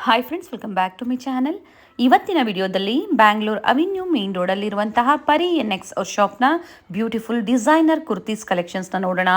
Hi friends, welcome back to my channel. ಇವತ್ತಿನ ವಿಡಿಯೋದಲ್ಲಿ Bangalore avenue main ರೋಡಲ್ಲಿರುವಂತಹ ಪರಿ NX ಶಾಪ್ನ ಬ್ಯೂಟಿಫುಲ್ ಡಿಸೈನರ್ ಕುರ್ತೀಸ್ ಕಲೆಕ್ಷನ್ಸ್ನ ನೋಡೋಣ.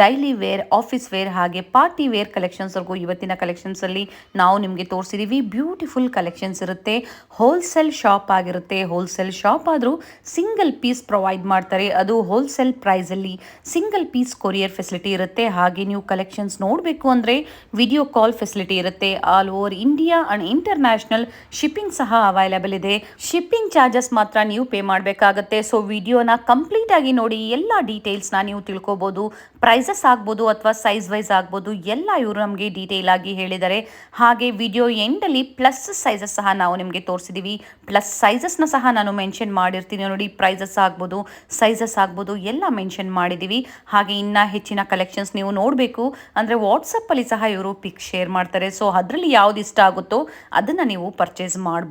ಡೈಲಿ ವೇರ್, ಆಫೀಸ್ ವೇರ್ ಹಾಗೆ ಪಾರ್ಟಿ ವೇರ್ ಕಲೆಕ್ಷನ್ಸ್ವರೆಗೂ ಇವತ್ತಿನ ಕಲೆಕ್ಷನ್ಸಲ್ಲಿ ನಾವು ನಿಮಗೆ ತೋರಿಸಿದ್ದೀವಿ. ಬ್ಯೂಟಿಫುಲ್ ಕಲೆಕ್ಷನ್ಸ್ ಇರುತ್ತೆ. ಹೋಲ್ಸೇಲ್ ಶಾಪ್ ಆಗಿರುತ್ತೆ. ಹೋಲ್ಸೇಲ್ ಶಾಪ್ ಆದರೂ ಸಿಂಗಲ್ ಪೀಸ್ ಪ್ರೊವೈಡ್ ಮಾಡ್ತಾರೆ. ಅದು ಹೋಲ್ಸೇಲ್ ಪ್ರೈಸಲ್ಲಿ ಸಿಂಗಲ್ ಪೀಸ್ ಕೊರಿಯರ್ ಫೆಸಿಲಿಟಿ ಇರುತ್ತೆ. ಹಾಗೆ ನೀವು ಕಲೆಕ್ಷನ್ಸ್ ನೋಡಬೇಕು ಅಂದರೆ ವಿಡಿಯೋ ಕಾಲ್ ಫೆಸಿಲಿಟಿ ಇರುತ್ತೆ. All over India and international shipping ಸಹ ಅವೈಲೇಬಲ್ ಇದೆ. ಶಿಪ್ಪಿಂಗ್ ಚಾರ್ಜಸ್ ಮಾತ್ರ ನೀವು ಪೇ ಮಾಡಬೇಕಾಗುತ್ತೆ. ಸೊ ವಿಡಿಯೋನ ಕಂಪ್ಲೀಟ್ ಆಗಿ ನೋಡಿ, ಎಲ್ಲ ಡೀಟೇಲ್ಸ್ನ ನೀವು ತಿಳ್ಕೊಬೋದು. ಪ್ರೈಸಸ್ ಆಗ್ಬೋದು ಅಥವಾ ಸೈಜ್ ವೈಸ್ ಆಗ್ಬೋದು, ಎಲ್ಲ ಇವರು ನಮಗೆ ಡೀಟೇಲ್ ಆಗಿ ಹೇಳಿದ್ದಾರೆ. ಹಾಗೆ ವಿಡಿಯೋ ಎಂಡಲ್ಲಿ ಪ್ಲಸ್ ಸೈಜಸ್ ಸಹ ನಾವು ನಿಮಗೆ ತೋರಿಸಿದ್ದೀವಿ. ಪ್ಲಸ್ ಸೈಜಸ್ನ ಸಹ ನಾನು ಮೆನ್ಷನ್ ಮಾಡಿರ್ತೀನಿ ನೋಡಿ. ಪ್ರೈಸಸ್ ಆಗ್ಬೋದು, ಸೈಜಸ್ ಆಗ್ಬೋದು, ಎಲ್ಲ ಮೆನ್ಷನ್ ಮಾಡಿದ್ದೀವಿ. ಹಾಗೆ ಇನ್ನು ಹೆಚ್ಚಿನ ಕಲೆಕ್ಷನ್ಸ್ ನೀವು ನೋಡಬೇಕು ಅಂದರೆ ವಾಟ್ಸಪ್ಪಲ್ಲಿ ಸಹ ಇವರು ಪಿಕ್ ಶೇರ್ ಮಾಡ್ತಾರೆ. ಸೊ ಅದರಲ್ಲಿ ಯಾವ್ದು ಇಷ್ಟ ಆಗುತ್ತೋ ಅದನ್ನು ನೀವು ಪರ್ಚೇಸ್ ಮಾಡ್ಬೋದು.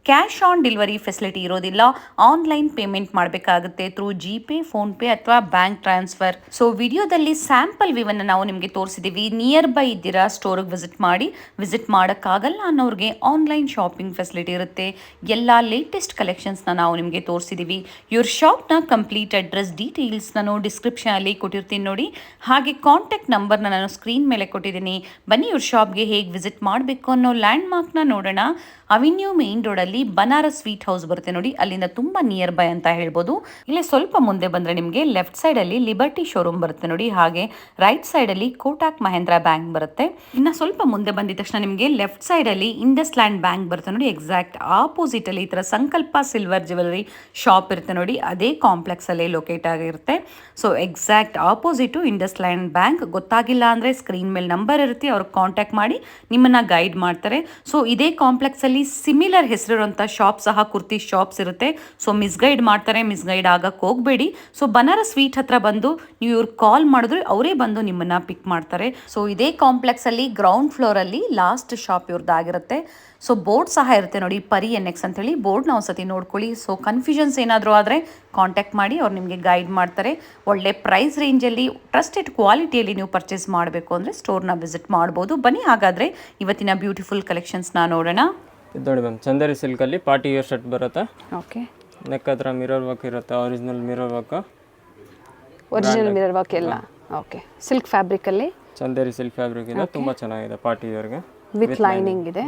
ಕ್ಯಾಶ್ ಆನ್ ಡೆಲಿವರಿ ಫೆಸಿಲಿಟಿ ಇರೋದಿಲ್ಲ. ಆನ್ಲೈನ್ ಪೇಮೆಂಟ್ ಮಾಡಬೇಕಾಗುತ್ತೆ ಥ್ರೂ GPay, ಫೋನ್ಪೇ ಅಥವಾ ಬ್ಯಾಂಕ್ ಟ್ರಾನ್ಸ್ಫರ್. ಸೊ ವಿಡಿಯೋದಲ್ಲಿ ಸ್ಯಾಂಪಲ್ ವಿವನ್ನು ನಾವು ನಿಮಗೆ ತೋರಿಸಿದ್ದೀವಿ. ನಿಯರ್ ಬೈ ಇದ್ದೀರಾ, ಸ್ಟೋರಿಗೆ ವಿಸಿಟ್ ಮಾಡೋಕ್ಕಾಗಲ್ಲ ಅನ್ನೋರಿಗೆ ಆನ್ಲೈನ್ ಶಾಪಿಂಗ್ ಫೆಸಿಲಿಟಿ ಇರುತ್ತೆ. ಎಲ್ಲ ಲೇಟೆಸ್ಟ್ ಕಲೆಕ್ಷನ್ಸ್ನ ನಾವು ನಿಮಗೆ ತೋರಿಸಿದ್ದೀವಿ. ಇವ್ರ ಶಾಪ್ನ ಕಂಪ್ಲೀಟ್ ಅಡ್ರೆಸ್ ಡೀಟೇಲ್ಸ್ ನಾನು ಡಿಸ್ಕ್ರಿಪ್ಷನಲ್ಲಿ ಕೊಟ್ಟಿರ್ತೀನಿ ನೋಡಿ. ಹಾಗೆ ಕಾಂಟ್ಯಾಕ್ಟ್ ನಂಬರ್ನ ನಾನು ಸ್ಕ್ರೀನ್ ಮೇಲೆ ಕೊಟ್ಟಿದ್ದೀನಿ. ಬನ್ನಿ ಇವ್ರ ಶಾಪ್ಗೆ ಹೇಗೆ ವಿಸಿಟ್ ಮಾಡಬೇಕು ಅನ್ನೋ ಲ್ಯಾಂಡ್ ಮಾರ್ಕ್ನ ನೋಡೋಣ. ಅವೆನ್ಯೂ ಮೇನ್ ರೋಡಲ್ಲಿ ಬನಾರಸ್ ಸ್ವೀಟ್ ಹೌಸ್ ಬರುತ್ತೆ ನೋಡಿ, ಅಲ್ಲಿಂದ ತುಂಬ ನಿಯರ್ ಬೈ ಅಂತ ಹೇಳ್ಬೋದು. ಇಲ್ಲಿ ಸ್ವಲ್ಪ ಮುಂದೆ ಬಂದರೆ ನಿಮಗೆ ಲೆಫ್ಟ್ ಸೈಡಲ್ಲಿ ಲಿಬರ್ಟಿ ಶೋರೂಮ್ ಬರುತ್ತೆ ನೋಡಿ. ಹಾಗೆ ರೈಟ್ ಸೈಡಲ್ಲಿ ಕೋಟಕ್ ಮಹೇಂದ್ರ ಬ್ಯಾಂಕ್ ಬರುತ್ತೆ. ಇನ್ನು ಸ್ವಲ್ಪ ಮುಂದೆ ಬಂದಿದ ತಕ್ಷಣ ನಿಮಗೆ ಲೆಫ್ಟ್ ಸೈಡಲ್ಲಿ ಇಂಡಸ್ ಲ್ಯಾಂಡ್ ಬ್ಯಾಂಕ್ ಬರುತ್ತೆ ನೋಡಿ. ಎಕ್ಸಾಕ್ಟ್ ಆಪೋಸಿಟ್ ಅಲ್ಲಿ ಈ ಥರ ಸಂಕಲ್ಪ ಸಿಲ್ವರ್ ಜ್ಯುವೆಲರಿ ಶಾಪ್ ಇರುತ್ತೆ ನೋಡಿ. ಅದೇ ಕಾಂಪ್ಲೆಕ್ಸ್ ಅಲ್ಲೇ ಲೊಕೇಟ್ ಆಗಿರುತ್ತೆ. So exact ಆಪೋಸಿಟು Indus land bank. ಗೊತ್ತಾಗಿಲ್ಲ ಅಂದರೆ ಸ್ಕ್ರೀನ್ ಮೇಲೆ ನಂಬರ್ ಇರುತ್ತೆ, ಅವ್ರಿಗೆ ಕಾಂಟ್ಯಾಕ್ಟ್ ಮಾಡಿ ನಿಮ್ಮನ್ನ ಗೈಡ್ ಮಾಡ್ತಾರೆ. ಸೊ ಇದೇ ಕಾಂಪ್ಲೆಕ್ಸ್ ಅಲ್ಲಿ ಸಿಮಿಲರ್ ಹೆಸರಿರುವಂಥ ಶಾಪ್ ಸಹ ಕುರ್ತಿ ಶಾಪ್ಸ್ ಇರುತ್ತೆ. ಸೊ ಮಿಸ್ಗೈಡ್ ಮಾಡ್ತಾರೆ, ಮಿಸ್ಗೈಡ್ ಆಗಕ್ಕೆ ಹೋಗಬೇಡಿ. ಸೊ ಬನಾರಸ್ ಸ್ವೀಟ್ ಹತ್ರ ಬಂದು ನೀವು ಇವ್ರಿಗೆ ಕಾಲ್ ಮಾಡಿದ್ರೆ ಅವರೇ ಬಂದು ನಿಮ್ಮನ್ನ ಪಿಕ್ ಮಾಡ್ತಾರೆ. ಸೊ ಇದೇ ಕಾಂಪ್ಲೆಕ್ಸ್ ಅಲ್ಲಿ ಗ್ರೌಂಡ್ ಫ್ಲೋರ್ ಅಲ್ಲಿ ಲಾಸ್ಟ್ ಶಾಪ್ ಇವ್ರದ್ದಾಗಿರುತ್ತೆ. ಸೊ ಬೋರ್ಡ್ ಸಹ ಇರುತ್ತೆ ನೋಡಿ, ಪರಿ NX ಅಂತೇಳಿ. ಬೋರ್ಡ್ನ ಒಂದ್ಸತಿ ನೋಡ್ಕೊಳ್ಳಿ. ಸೊ ಕನ್ಫ್ಯೂಷನ್ಸ್ ಏನಾದರೂ ಆದರೆ ಕಾಂಟ್ಯಾಕ್ಟ್ ಮಾಡಿ, ಅವ್ರು ನಿಮಗೆ ಗೈಡ್ ಮಾಡ್ತಾರೆ. ಒಳ್ಳೆ ಪ್ರೈಸ್ ರೇಂಜಲ್ಲಿ ಟ್ರಸ್ಟೆಡ್ ಕ್ವಾಲಿಟಿಯಲ್ಲಿ ನೀವು ಪರ್ಚೇಸ್ ಮಾಡಬೇಕು ಅಂದರೆ ಸ್ಟೋರ್ನ ವಿಸಿಟ್ ಮಾಡ್ಬೋದು. ಬನ್ನಿ ಹಾಗಾದರೆ ಇವತ್ತಿನ ಬ್ಯೂಟಿಫುಲ್ ಕಲೆಕ್ಷನ್ಸ್ನ ನೋಡೋಣ. ಇದು ನೋಡಿ ಮ್ಯಾಮ್, ಚಂದೇರಿ ಸಿಲ್ಕಲ್ಲಿ ಪಾರ್ಟಿ ವೇರ್ ಶರ್ಟ್ ಬರುತ್ತೆ. ಓಕೆ, ನೆಕ್ ಹತ್ರ ಮಿರರ್ ವರ್ಕ್ ಇರುತ್ತೆ, ಒರಿಜಿನಲ್ ಮಿರರ್ ವರ್ಕ್. ಎಲ್ಲ ಓಕೆ. ಸಿಲ್ಕ್ ಫ್ಯಾಬ್ರಿಕಲ್ಲಿ ಚಂದೇರಿ ಸಿಲ್ಕ್ ಫ್ಯಾಬ್ರಿಕ್ ಇದೆ, ತುಂಬ ಚೆನ್ನಾಗಿದೆ ಪಾರ್ಟಿ ವೇರ್ಗೆ. ವಿತ್ ಲೈನಿಂಗ್ ಇದೆ.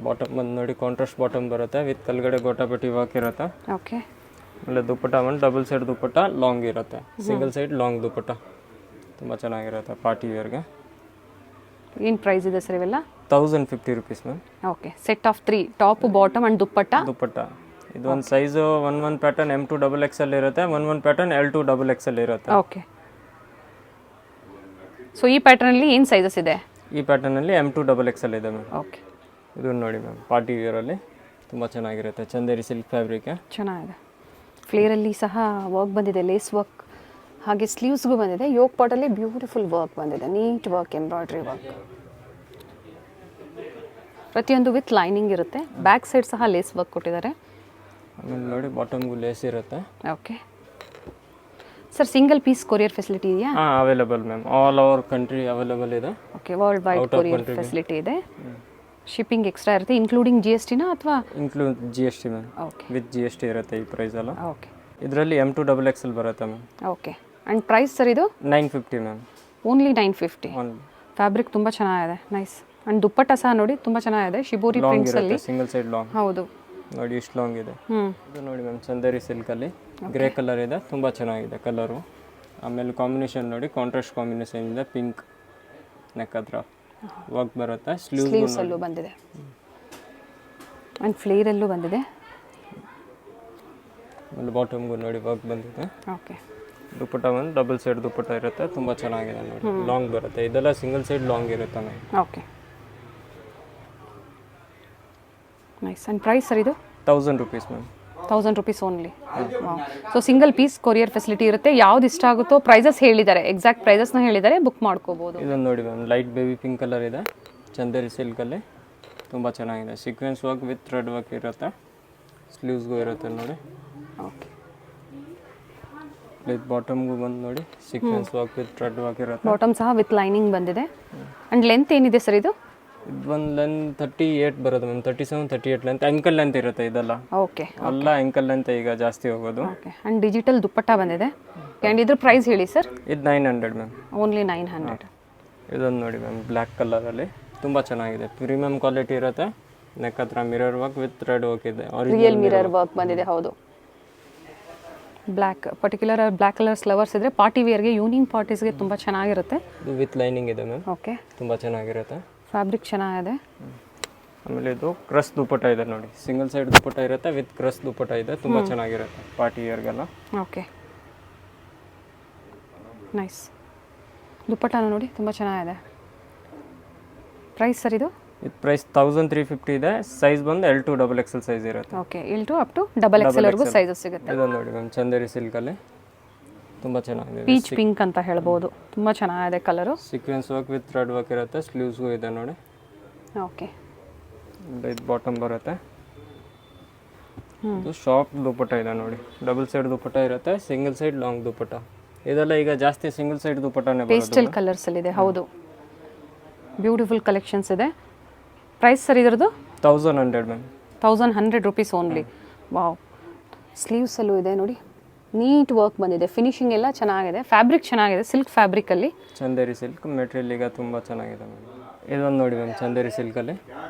ಬಾಟಮ್ ಬಂದು ನೋಡಿ, ಕಾಂಟ್ರಾಸ್ಟ್ ಬಾಟಮ್ ಬರುತ್ತೆ ವಿತ್ ಕೆಳಗಡೆ ಗೋಟಾಪಟ್ಟಿ ವರ್ಕ್ ಇರುತ್ತೆ. ಓಕೆ. ಆಮೇಲೆ ದುಪ್ಪಟ್ಟ ಬಂದು ಡಬಲ್ ಸೈಡ್ ದುಪ್ಪಟ್ಟ ಲಾಂಗ್ ಇರುತ್ತೆ, ಸಿಂಗಲ್ ಸೈಡ್ ಲಾಂಗ್ ದುಪ್ಪಟ್ಟ. ತುಂಬ ಚೆನ್ನಾಗಿರುತ್ತೆ ಪಾರ್ಟಿ ವೇರ್ಗೆ. ಏನು ಪ್ರೈಸ್ ಇದೆ ಸರ್ ಇವೆಲ್ಲ? 1050 rupees ma'am. Okay, set of 3 top bottom and dupatta. ಇದು ಒಂದು ಸೈಜು 1 ಪ್ಯಾಟರ್ನ್ M2 XXL ಇರುತ್ತೆ, 1 ಪ್ಯಾಟರ್ನ್ L2 XXL ಇರುತ್ತೆ. ಓಕೆ. ಸೊ ಈ ಪ್ಯಾಟರ್ನಲ್ಲಿ ಏನು ಸೈಜಸ್ ಇದೆ? ಈ ಪ್ಯಾಟರ್ನಲ್ಲಿ M2 XXL ಇದೆ ಮ್ಯಾಮ್. ಓಕೆ. ಇದು ನೋಡಿ ಮ್ಯಾಮ್, ಪಾರ್ಟಿ ವೇರಲ್ಲಿ ತುಂಬ ಚೆನ್ನಾಗಿರುತ್ತೆ. ಚಂದೇರಿ ಸಿಲ್ಕ್ ಫ್ಯಾಬ್ರಿಕ್ ಚೆನ್ನಾಗಿದೆ. ಫ್ಲೇರಲ್ಲಿ ಸಹ ವರ್ಕ್ ಬಂದಿದೆ, ಲೇಸ್ ವರ್ಕ್. ಹಾಗೆ ಸ್ಲೀವ್ಸ್ಗೂ ಬಂದಿದೆ. ಯೋಕ್ ಪಾಟಲ್ಲಿ ಬ್ಯೂಟಿಫುಲ್ ವರ್ಕ್ ಬಂದಿದೆ, ನೀಟ್ ವರ್ಕ್, ಎಂಬ್ರಾಯ್ಡ್ರಿ ವರ್ಕ್. ಪ್ರತಿಯೊಂದು ವಿತ್ ಲೈನಿಂಗ್ ಇರುತ್ತೆ. ಬ್ಯಾಕ್ ಸೈಡ್ ಸಹ ಲೇಸ್ ವರ್ಕ್ ಕೊಟ್ಟಿದ್ದಾರೆ. ಆಮೇಲೆ ನೋಡಿ ಬಾಟಮ್ಗೂ ಲೇಸ್ ಇರುತ್ತೆ. Okay sir, single piece courier facility ಇದೆಯಾ? ಹಾಂ, available ma'am. All over country available ಇದೆ. Okay, world wide courier facility ಇದೆ. ಶಿಪ್ಪಿಂಗ್ ಎಕ್ಸ್ಟ್ರಾ ಇರುತ್ತೆ, ಇನ್ಕ್ಲೂಡಿಂಗ್ GSTನ ಅಥವಾ include GST ma'am. Okay, with GST ಇರುತ್ತೆ ಈ ಪ್ರೈಸಲ್ಲ. ಓಕೆ. ಇದರಲ್ಲಿ M2 XXL ಬರುತ್ತೆ ma'am. Okay. And price sir ಇದು? 950 ಮ್ಯಾಮ್. ಓನ್ಲಿ 950. ಫ್ಯಾಬ್ರಿಕ್ ತುಂಬ ಚೆನ್ನಾಗಿದೆ, ನೈಸ್. ಆ್ಯಂಡ್ ದುಪ್ಪಟ್ಟ ಸಹ ನೋಡಿ ತುಂಬ ಚೆನ್ನಾಗಿದೆ, ಶಿಬೋರಿ ಪ್ರಿಂಟ್ಸಲ್ಲಿ. Single side long. ಹೌದು ನೋಡಿ, ಇಷ್ಟು ಲಾಂಗ್ ಇದೆ. ಇದು ನೋಡಿ ಮ್ಯಾಮ್, ಚಂದೇರಿ ಸಿಲ್ಕಲ್ಲಿ ಗ್ರೇ ಕಲರ್ ಇದೆ, ತುಂಬ ಚೆನ್ನಾಗಿದೆ ಕಲರು. ಆಮೇಲೆ ಕಾಂಬಿನೇಷನ್ ನೋಡಿ, ಕಾಂಟ್ರಾಸ್ಟ್ ಕಾಂಬಿನೇಷನ್ ಇದೆ. ಪಿಂಕ್ ನೆಕ್ ಹತ್ರ ವರ್ಕ್ ಬರುತ್ತೆ. ಸ್ಲೀವ್ಸಲ್ಲೂ ಬಂದಿದೆ ಆ್ಯಂಡ್ ಫ್ಲೇರಲ್ಲೂ ಬಂದಿದೆ. ಆಮೇಲೆ ಬಾಟಮ್ಗೂ ನೋಡಿ ವರ್ಕ್ ಬಂದಿದೆ. ಓಕೆ. ದುಪ್ಪಟ್ಟ ಒಂದು ಡಬಲ್ ಸೈಡ್ ದುಪ್ಪಟ್ಟ ಇರುತ್ತೆ, ತುಂಬ ಚೆನ್ನಾಗಿದೆ ನೋಡಿ. ಲಾಂಗ್ ಬರುತ್ತೆ, ಇದೆಲ್ಲ ಸಿಂಗಲ್ ಸೈಡ್ ಲಾಂಗ್ ಇರುತ್ತೆ ma'am. Okay, nice. And price sir ಇದು? 1000 rupees ma'am. 1000 rupees only. So single piece courier facility ಇರುತ್ತೆ. ಯಾವ್ದು ಇಷ್ಟ ಆಗುತ್ತೋ ಪ್ರೈಸಸ್ ಹೇಳಿದ್ದಾರೆ, ಎಕ್ಸಾಕ್ಟ್ ಪ್ರೈಸಸ್ನ ಹೇಳಿದ್ದಾರೆ, ಬುಕ್ ಮಾಡ್ಕೋಬೋದು. ಇದನ್ನು ನೋಡಿ ma'am, light baby pink colour ಇದೆ, ಚಂದೇರಿ ಸಿಲ್ಕಲ್ಲಿ ತುಂಬ ಚೆನ್ನಾಗಿದೆ. Sequence work with thread work ಇರುತ್ತೆ, ಸ್ಲೀವ್ಸ್ಗೂ ಇರುತ್ತೆ ನೋಡಿ. ಓಕೆ. ವಿತ್ ಬಾಟಮ್ಗೂ ಬಂದು ನೋಡಿ, sequence work with thread work ಇರುತ್ತೆ. ಬಾಟಮ್ ಸಹ ವಿತ್ ಲೈನಿಂಗ್ ಬಂದಿದೆ. ಆ್ಯಂಡ್ ಲೆಂತ್ ಏನಿದೆ ಸರ್ ಇದು? ಇದು ಒಂದು ಲೆಂತ್ 38 ಬರೋದು ಮ್ಯಾಮ್, 37 38 ಲೆಂತ್, ಆ್ಯಂಕಲ್ ಲೆಂತ್ ಇರುತ್ತೆ ಇದೆಲ್ಲ. ಓಕೆ ಎಲ್ಲ ಆ್ಯಂಕಲ್ ಲೆಂತ್ ಈಗ ಜಾಸ್ತಿ ಹೋಗೋದು. ಓಕೆ ಆ್ಯಂಡ್ ಡಿಜಿಟಲ್ ದುಪ್ಪಟ್ಟ ಬಂದಿದೆ. ಆ್ಯಂಡ್ ಇದ್ರ ಪ್ರೈಸ್ ಹೇಳಿ ಸರ್. ಇದು 900 ಮ್ಯಾಮ್. ಓನ್ಲಿ 900. ಇದೊಂದು ನೋಡಿ ಮ್ಯಾಮ್, ಬ್ಲ್ಯಾಕ್ ಕಲರಲ್ಲಿ ತುಂಬ ಚೆನ್ನಾಗಿದೆ, ಪ್ರೀಮಿಯಂ ಕ್ವಾಲಿಟಿ ಇರುತ್ತೆ. ನೆಕ್ ಹತ್ರ mirror work with thread work ಇದೆ, ರಿಯಲ್ ಮಿರರ್ ವರ್ಕ್ ಬಂದಿದೆ. ಹೌದು, black particular black colour flowers ಇದ್ರೆ ಪಾರ್ಟಿ ವೇರ್ಗೆ, ಈವ್ನಿಂಗ್ ಪಾರ್ಟೀಸ್ಗೆ ತುಂಬ ಚೆನ್ನಾಗಿರುತ್ತೆ. ಇದು ವಿತ್ ಲೈನಿಂಗ್ ಇದೆ ಮ್ಯಾಮ್. ಓಕೆ, ತುಂಬ ಚೆನ್ನಾಗಿರುತ್ತೆ. ಫ್ಯಾಬ್ರಿಕ್ ಚೆನ್ನಾಗಿದೆ. ಆಮೇಲೆ ಇದು ಕ್ರಸ್ ದುಪ್ಪಟ್ಟ ಇದೆ ನೋಡಿ, ಸಿಂಗಲ್ ಸೈಡ್ ದುಪ್ಪಟ್ಟ ಇರುತ್ತೆ ವಿತ್ ಕ್ರಸ್ ದುಪ್ಪಟ್ಟ ಇದೆ, ತುಂಬ ಚೆನ್ನಾಗಿರುತ್ತೆ ಪಾರ್ಟಿ ವೇರ್ಗೆಲ್ಲ. Okay, nice. ದುಪ್ಪಟ್ಟನ ನೋಡಿ ತುಂಬ ಚೆನ್ನಾಗಿದೆ. ಪ್ರೈಸ್ ಸರ್ ಇದು? ಇದು ಪ್ರೈಸ್ 1350 ಇದೆ. ಸೈಜ್ ಬಂದು L2 XXL ಸೈಜ್ ಇರುತ್ತೆ. Okay, L2 up to XXL ವರೆಗೂ ಸೈಜಸ್ ಸಿಗುತ್ತೆ. ಇದೊಂದು ನೋಡಿ ಮ್ಯಾಮ್, ಚಂದೇರಿ ಸಿಲ್ಕಲ್ಲಿ ತುಂಬ ಚೆನ್ನಾಗಿದೆ. ಪೀಚ್ ಪಿಂಕ್ ಅಂತ ಹೇಳ್ಬೋದು, ತುಂಬ ಚೆನ್ನಾಗಿದೆ colour. Sequence work with thread work ಇರುತ್ತೆ, ಸ್ಲೀವ್ಸ್ಗೂ ಇದೆ ನೋಡಿ. ಓಕೆ, ಇದು ಬಾಟಮ್ ಬರುತ್ತೆ. ಇದು ಶಾರ್ಪ್ ದುಪ್ಪಟ್ಟ ಇದೆ ನೋಡಿ, ಡಬಲ್ ಸೈಡ್ ದುಪ್ಪಟ್ಟ ಇರುತ್ತೆ, ಸಿಂಗಲ್ ಸೈಡ್ ಲಾಂಗ್ ದುಪ್ಪಟ್ಟ. ಇದೆಲ್ಲ ಈಗ ಜಾಸ್ತಿ ಸಿಂಗಲ್ ಸೈಡ್ ದುಪ್ಪಟ್ಟನೇ ಬರೋದು. ಪೇಸ್ಟಲ್ ಕಲರ್ಸಲ್ಲಿದೆ. ಹೌದು, ಬ್ಯೂಟಿಫುಲ್ ಕಲೆಕ್ಷನ್ಸ್ ಇದೆ. ಪ್ರೈಸ್ ಸರ್ ಇದರದ್ದು? 1100 ಮ್ಯಾಮ್. 1100 rupees only. ವಾವ್, ಸ್ಲೀವ್ಸಲ್ಲೂ ಇದೆ ನೋಡಿ, ನೀಟ್ ವರ್ಕ್ ಬಂದಿದೆ, ಫಿನಿಶಿಂಗ್ ಎಲ್ಲ ಚೆನ್ನಾಗಿದೆ, ಫ್ಯಾಬ್ರಿಕ್ ಚೆನ್ನಾಗಿದೆ, ಸಿಲ್ಕ್ ಫ್ಯಾಬ್ರಿಕಲ್ಲಿ. ಚಂದೇರಿ ಸಿಲ್ಕ್ ಮೆಟೀರಿಯಲ್ ಈಗ ತುಂಬ ಚೆನ್ನಾಗಿದೆ ಮ್ಯಾಮ್. ಇದೊಂದು ನೋಡಿ ಮ್ಯಾಮ್, ಚಂದೇರಿ ಸಿಲ್ಕಲ್ಲಿ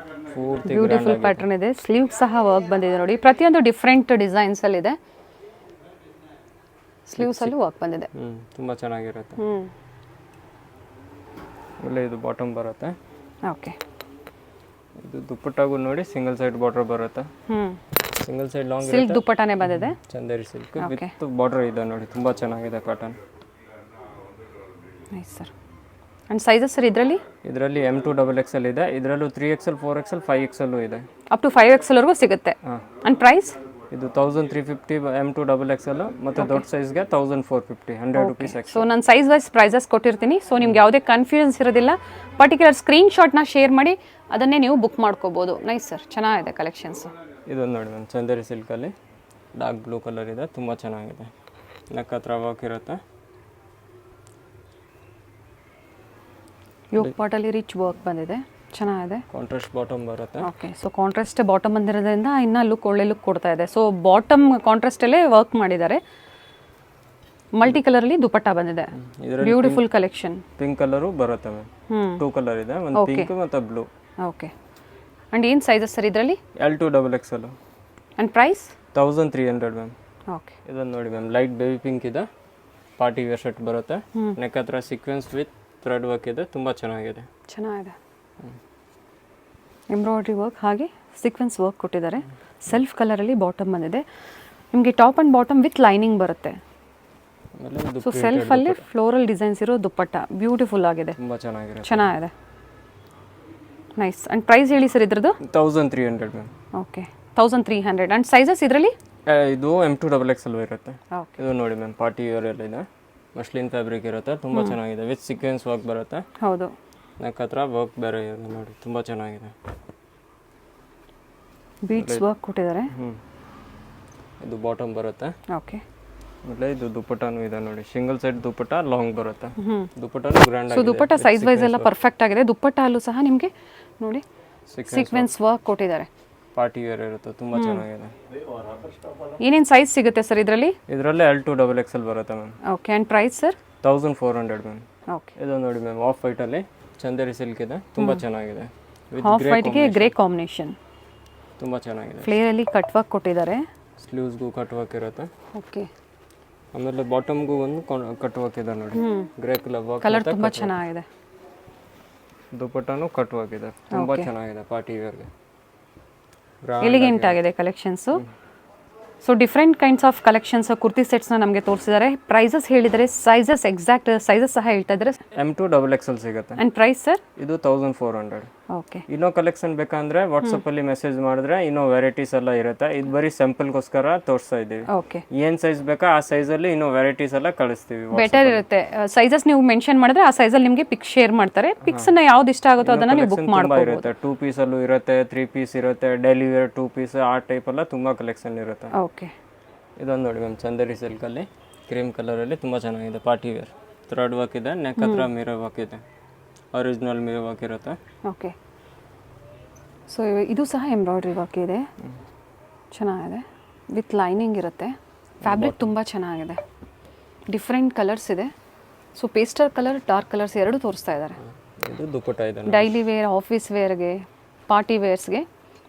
ಪೂರ್ತಿ ಬ್ಯೂಟಿಫುಲ್ ಪ್ಯಾಟರ್ನ್ ಇದೆ, ಸ್ಲೀವ್ ಸಹ ವರ್ಕ್ ಬಂದಿದೆ ನೋಡಿ, ಪ್ರತಿಯೊಂದು ಡಿಫ್ರೆಂಟ್ ಡಿಸೈನ್ಸಲ್ಲಿದೆ. ಸ್ಲೀವ್ಸಲ್ಲೂ ವರ್ಕ್ ಬಂದಿದೆ. ತುಂಬ ಚೆನ್ನಾಗಿರುತ್ತೆ. ಆಮೇಲೆ ಇದು ಬಾಟಮ್ ಬರುತ್ತೆ. ಓಕೆ, ಇದು ದುಪ್ಪಟ್ಟಾಗೂ ನೋಡಿ ಸಿಂಗಲ್ ಸೈಡ್ ಬಾರ್ಡರ್ ಬರುತ್ತೆ. ಸಿಂಗಲ್ ಸೈಡ್ ಲಾಂಗ್ ಸಿಲ್ಕ್ ದುಪ್ಪಟ್ಟನೇ ಬಂದಿದೆ. ಚಂದೇರಿ ಸಿಲ್ಕ್ ವಿತ್ ಬಾರ್ಡರ್ ಇದೆ ನೋಡಿ, ತುಂಬ ಚೆನ್ನಾಗಿದೆ pattern. Nice sir. And sizes sir ಇದರಲ್ಲಿ? ಇದರಲ್ಲಿ M2 XXL ಇದೆ, ಇದರಲ್ಲೂ 3XL 4XL 5XL ಇದೆ. ಅಪ್ ಟು 5XL ವರೆಗೂ ಸಿಗುತ್ತೆ. And price? ಇದು 1350 M2 XXL, ಮತ್ತು ದೊಡ್ಡ ಸೈಜ್ಗೆ 1450, 100 ರುಪೀಸ್ ಎಕ್ಸ್ಟ್ರಾ. ಸೊ ನಾನು ಸೈಜ್ ವೈಸ್ ಪ್ರೈಸಸ್ ಕೊಟ್ಟಿರ್ತೀನಿ, ಸೊ ನಿಮ್ಗೆ ಯಾವುದೇ ಕನ್ಫ್ಯೂಷನ್ಸ್ ಇರೋದಿಲ್ಲ. ಪರ್ಟಿಕ್ಯುಲರ್ ಸ್ಕ್ರೀನ್ಶಾಟ್ನ ಶೇರ್ ಮಾಡಿ ಅದನ್ನೇ ನೀವು ಬುಕ್ ಮಾಡ್ಕೋಬೋದು. ನೈಸ್ ಸರ್, ಚೆನ್ನಾಗಿದೆ ಕಲೆಕ್ಷನ್ಸು. ಇದೊಂದು ನೋಡಿ ಮ್ಯಾಮ್, ಚಂದೇರಿ ಸಿಲ್ಕಲ್ಲಿ ಡಾರ್ಕ್ ಬ್ಲೂ ಕಲರ್ ಇದೆ, ತುಂಬ ಚೆನ್ನಾಗಿದೆ. ನೆಕ್ ಹತ್ರ ವರ್ಕ್ ಇರುತ್ತೆ. ಯೋಗ್ ಪಾಟಲ್ಲಿ ರಿಚ್ ವರ್ಕ್ ಬಂದಿದೆ, ಚೆನ್ನಾಗಿದೆ. ಕಾಂಟ್ರಾಸ್ಟ್ ಬಾಟಮ್ ಬರುತ್ತೆ. ಓಕೆ, ಸೊ ಕಾಂಟ್ರಾಸ್ಟ್ ಬಾಟಮ್ ಬಂದಿರೋದ್ರಿಂದ ಇನ್ನೂ ಲುಕ್ ಒಳ್ಳೆ ಲುಕ್ ಕೊಡ್ತಾ ಇದೆ. ಸೊ ಬಾಟಮ್ ಕಾಂಟ್ರಾಸ್ಟಲ್ಲೇ ವರ್ಕ್ ಮಾಡಿದ್ದಾರೆ. ಮಲ್ಟಿ ಕಲರಲ್ಲಿ ದುಪಟ್ಟ ಬಂದಿದೆ, ಬ್ಯೂಟಿಫುಲ್ ಕಲೆಕ್ಷನ್. ಪಿಂಕ್ ಕಲರು ಬರುತ್ತೆ ಮ್ಯಾಮ್, 2 ಕಲರ್ ಇದೆ, ಒಂದು ಪಿಂಕ್ ಮತ್ತು ಬ್ಲೂ. ಓಕೆ, ಆ್ಯಂಡ್ ಏನು ಸೈಜಸ್ ಸರ್ ಇದರಲ್ಲಿ? L2 XXL. And price? 1300 ma'am. Okay, ಇದನ್ನು ನೋಡಿ ಮ್ಯಾಮ್, ಲೈಟ್ ಬೇಬಿ ಪಿಂಕ್ ಇದೆ, ಪಾರ್ಟಿ ವೇರ್ ಶರ್ಟ್ ಬರುತ್ತೆ. ನೆಕ್ ಹತ್ರ ಸೀಕ್ವೆನ್ಸ್ ವಿತ್ ಥ್ರೆಡ್ ವರ್ಕ್ ಇದೆ, ತುಂಬ ಚೆನ್ನಾಗಿದೆ. ಚೆನ್ನಾಗಿದೆ. ಎಂಬ್ರಾಯ್ಡ್ರಿ ವರ್ಕ್ ಹಾಗೆ ಸೀಕ್ವೆನ್ಸ್ ವರ್ಕ್ ಕೊಟ್ಟಿದ್ದಾರೆ. ಸೆಲ್ಫ್ ಕಲರಲ್ಲಿ ಬಾಟಮ್ ಬಂದಿದೆ. ನಿಮಗೆ top and bottom with lining ಬರುತ್ತೆ. ಸೊ ಸೆಲ್ಫಲ್ಲಿ ಫ್ಲೋರಲ್ ಡಿಸೈನ್ಸ್ ಇರೋ ದುಪ್ಪಟ್ಟ ಬ್ಯೂಟಿಫುಲ್ ಆಗಿದೆ, ತುಂಬ ಚೆನ್ನಾಗಿದೆ. ಚೆನ್ನಾಗಿದೆ. ನೈಸ್. ಆ್ಯಂಡ್ ಪ್ರೈಸ್ ಹೇಳಿ ಸರ್ ಇದ್ರದ್ದು? 1300 ಮ್ಯಾಮ್. ಓಕೆ, 1300. ಆ್ಯಂಡ್ ಸೈಜಸ್ ಇದರಲ್ಲಿ? ಇದು M2 XXL ಇರುತ್ತೆ. ಓಕೆ, ಇದು ನೋಡಿ ಮ್ಯಾಮ್, ಪಾರ್ಟಿ ವೇರ್ ಎಲ್ಲ ಇದೆ, ಮಸ್ಲಿನ್ ಫ್ಯಾಬ್ರಿಕ್ ಇರುತ್ತೆ, ತುಂಬ ಚೆನ್ನಾಗಿದೆ, ವಿತ್ ಸೀಕ್ವೆನ್ಸ್ ವರ್ಕ್ ಬರುತ್ತೆ. ಹೌದು, ನೆಕ್ ಹತ್ರ ವರ್ಕ್ ಬೇರೆ ಇದೆ ನೋಡಿ, ತುಂಬ ಚೆನ್ನಾಗಿದೆ. ಬೀಡ್ಸ್ ವರ್ಕ್ ಕೊಟ್ಟಿದ್ದಾರೆ. ಇದು ಬಾಟಮ್ ಬರುತ್ತೆ. ಓಕೆ, ಆಮೇಲೆ ಇದು ದುಪ್ಪಟ್ಟನೂ ಇದೆ ನೋಡಿ, ಸಿಂಗಲ್ ಸೈಡ್ ದುಪ್ಪಟ್ಟ ಲಾಂಗ್ ಬರುತ್ತೆ. ದುಪ್ಪಟ್ಟನೂ ಗ್ರ್ಯಾಂಡ್ ಸೊ ಆಗಿದೆ. ದುಪ್ಪಟ್ಟ ಸೈಜ್ ವೈಸ್ ಎಲ್ಲ ಪರ್ಫೆಕ್ಟ್ ಆಗಿದೆ. ದುಪ್ಪಟ್ಟ ಅಲ್ಲೂ ಸಹ ನಿಮಗೆ ನೋಡಿ ಸೀಕ್ವೆನ್ಸ್ ವರ್ಕ್ ಕೊಟ್ಟಿದ್ದಾರೆ. ಪಾರ್ಟಿ ವೇರ್ ಇರುತ್ತೆ, ತುಂಬ ಚೆನ್ನಾಗಿದೆ. ಏನೇನು ಸೈಜ್ ಸಿಗುತ್ತೆ ಸರ್ ಇದರಲ್ಲಿ? ಇದರಲ್ಲೇ L2 XXL ಬರುತ್ತೆ ma'am. Okay, and price sir? 1400 ma'am. Okay, ಇದು ನೋಡಿ ಮ್ಯಾಮ್, ಆಫ್ ವೈಟಲ್ಲಿ ಚಂದೇರಿ ಸಿಲ್ಕ್ ಇದೆ, ತುಂಬ ಚೆನ್ನಾಗಿದೆ. ಆಫ್ ವೈಟ್ಗೆ ಗ್ರೇ ಕಾಂಬಿನೇಷನ್, ತುಂಬ ಚೆನ್ನಾಗಿದೆ. ಫ್ಲೇರಲ್ಲಿ ಕಟ್ ವರ್ಕ್ ಕೊಟ್ಟಿದ್ದಾರೆ. ಸ್ಲೀವ್ಸ್ಗೂ ಕಟ್ ವರ್ಕ್ ಇರುತ್ತೆ. ಓಕೆ, ಆಮೇಲೆ ಬಾಟಮ್ಗೂ ಒಂದು ಕಟ್ ವರ್ಕ್ ಇದೆ ನೋಡಿ, ಗ್ರೇ ಕಲರ್ ವರ್ಕ್. ಕಲರ್ ತುಂಬ ಚೆನ್ನಾಗಿದೆ. ದುಪ್ಪಟ್ಟನೂ ಕಟ್ ವರ್ಕ್ ಇದೆ, ತುಂಬ ಚೆನ್ನಾಗಿದೆ ಪಾರ್ಟಿ ವೇರ್ಗೆ. ಎಲಿಗೆಂಟ್ ಆಗಿದೆ collections. So different kinds of collections kurti ಸೆಟ್ಸ್ನ ನಮಗೆ ತೋರಿಸಿದ್ದಾರೆ. ಪ್ರೈಸಸ್ ಹೇಳಿದರೆ, ಸೈಜಸ್ ಎಕ್ಸಾಕ್ಟ್ ಸೈಜಸ್ ಸಹ ಹೇಳ್ತಾ ಇದ್ದಾರೆ. M2 XXL ಸಿಗುತ್ತೆ. And price sir? ಇದು 1400. ಓಕೆ, ಇನ್ನೂ ಕಲೆಕ್ಷನ್ ಬೇಕಂದ್ರೆ ವಾಟ್ಸಪ್ಪಲ್ಲಿ ಮೆಸೇಜ್ ಮಾಡಿದ್ರೆ ಇನ್ನೂ ವೆರೈಟೀಸ್ ಎಲ್ಲ ಇರುತ್ತೆ. ಇದು ಬರೀ ಸ್ಯಾಂಪಲ್ಗೋಸ್ಕರ ತೋರಿಸ್ತಾ ಇದ್ದೀವಿ. ಓಕೆ, ಏನು ಸೈಜ್ ಬೇಕಾ ಆ ಸೈಜಲ್ಲಿ ಇನ್ನೂ ವೆರೈಟೀಸ್ ಎಲ್ಲ ಕಳಿಸ್ತೀವಿ. ಬೆಟರ್ ಇರುತ್ತೆ. ಸೈಜಸ್ ನೀವು ಮೆನ್ಷನ್ ಮಾಡಿದ್ರೆ ಆ ಸೈಜಲ್ಲಿ ನಿಮಗೆ ಪಿಕ್ ಶೇರ್ ಮಾಡ್ತಾರೆ. ಪಿಕ್ಸ್ನ ಯಾವ್ದು ಇಷ್ಟ ಆಗುತ್ತೋ ಅದನ್ನು ನೀವು ಬುಕ್ ಮಾಡ್ಬೋದು. ಇರುತ್ತೆ 2 ಪೀಸಲ್ಲೂ ಇರುತ್ತೆ, 3 ಪೀಸ್ ಇರುತ್ತೆ, ಡೈಲಿ ವೇರ್ 2 ಪೀಸ್, ಆ ಟೈಪ್ ಎಲ್ಲ ತುಂಬ ಕಲೆಕ್ಷನ್ ಇರುತ್ತೆ. ಓಕೆ, ಇದೊಂದು ನೋಡಿ ಮ್ಯಾಮ್, ಚಂದೇರಿ ಸಿಲ್ಕಲ್ಲಿ ಕ್ರೀಮ್ ಕಲರಲ್ಲಿ ತುಂಬ ಚೆನ್ನಾಗಿದೆ, ಪಾರ್ಟಿ ವೇರ್. ಥ್ರೆಡ್ ವರ್ಕ್ ಇದೆ, ನೆಕ್ ಹತ್ರ ಮಿರರ್ ವರ್ಕ್ ಇದೆ, ಒರಿಜಿನಲ್ ಮಿರರ್ ವರ್ಕ್ ಇರುತ್ತೆ. ಓಕೆ, ಸೊ ಇದು ಸಹ ಎಂಬ್ರಾಯ್ಡ್ರಿ ವರ್ಕ್ ಇದೆ, ಚೆನ್ನಾಗಿದೆ. ವಿತ್ ಲೈನಿಂಗ್ ಇರುತ್ತೆ. ಫ್ಯಾಬ್ರಿಕ್ ತುಂಬ ಚೆನ್ನಾಗಿದೆ. ಡಿಫ್ರೆಂಟ್ ಕಲರ್ಸ್ ಇದೆ. So pastel colour, dark colours ಎರಡು ತೋರಿಸ್ತಾ ಇದ್ದಾರೆ. ಇದು ದುಪ್ಪಟ್ಟ ಇದೆ. ಡೈಲಿ ವೇರ್, ಆಫೀಸ್ ವೇರ್ಗೆ, ಪಾರ್ಟಿ ವೇರ್ಸ್ಗೆ.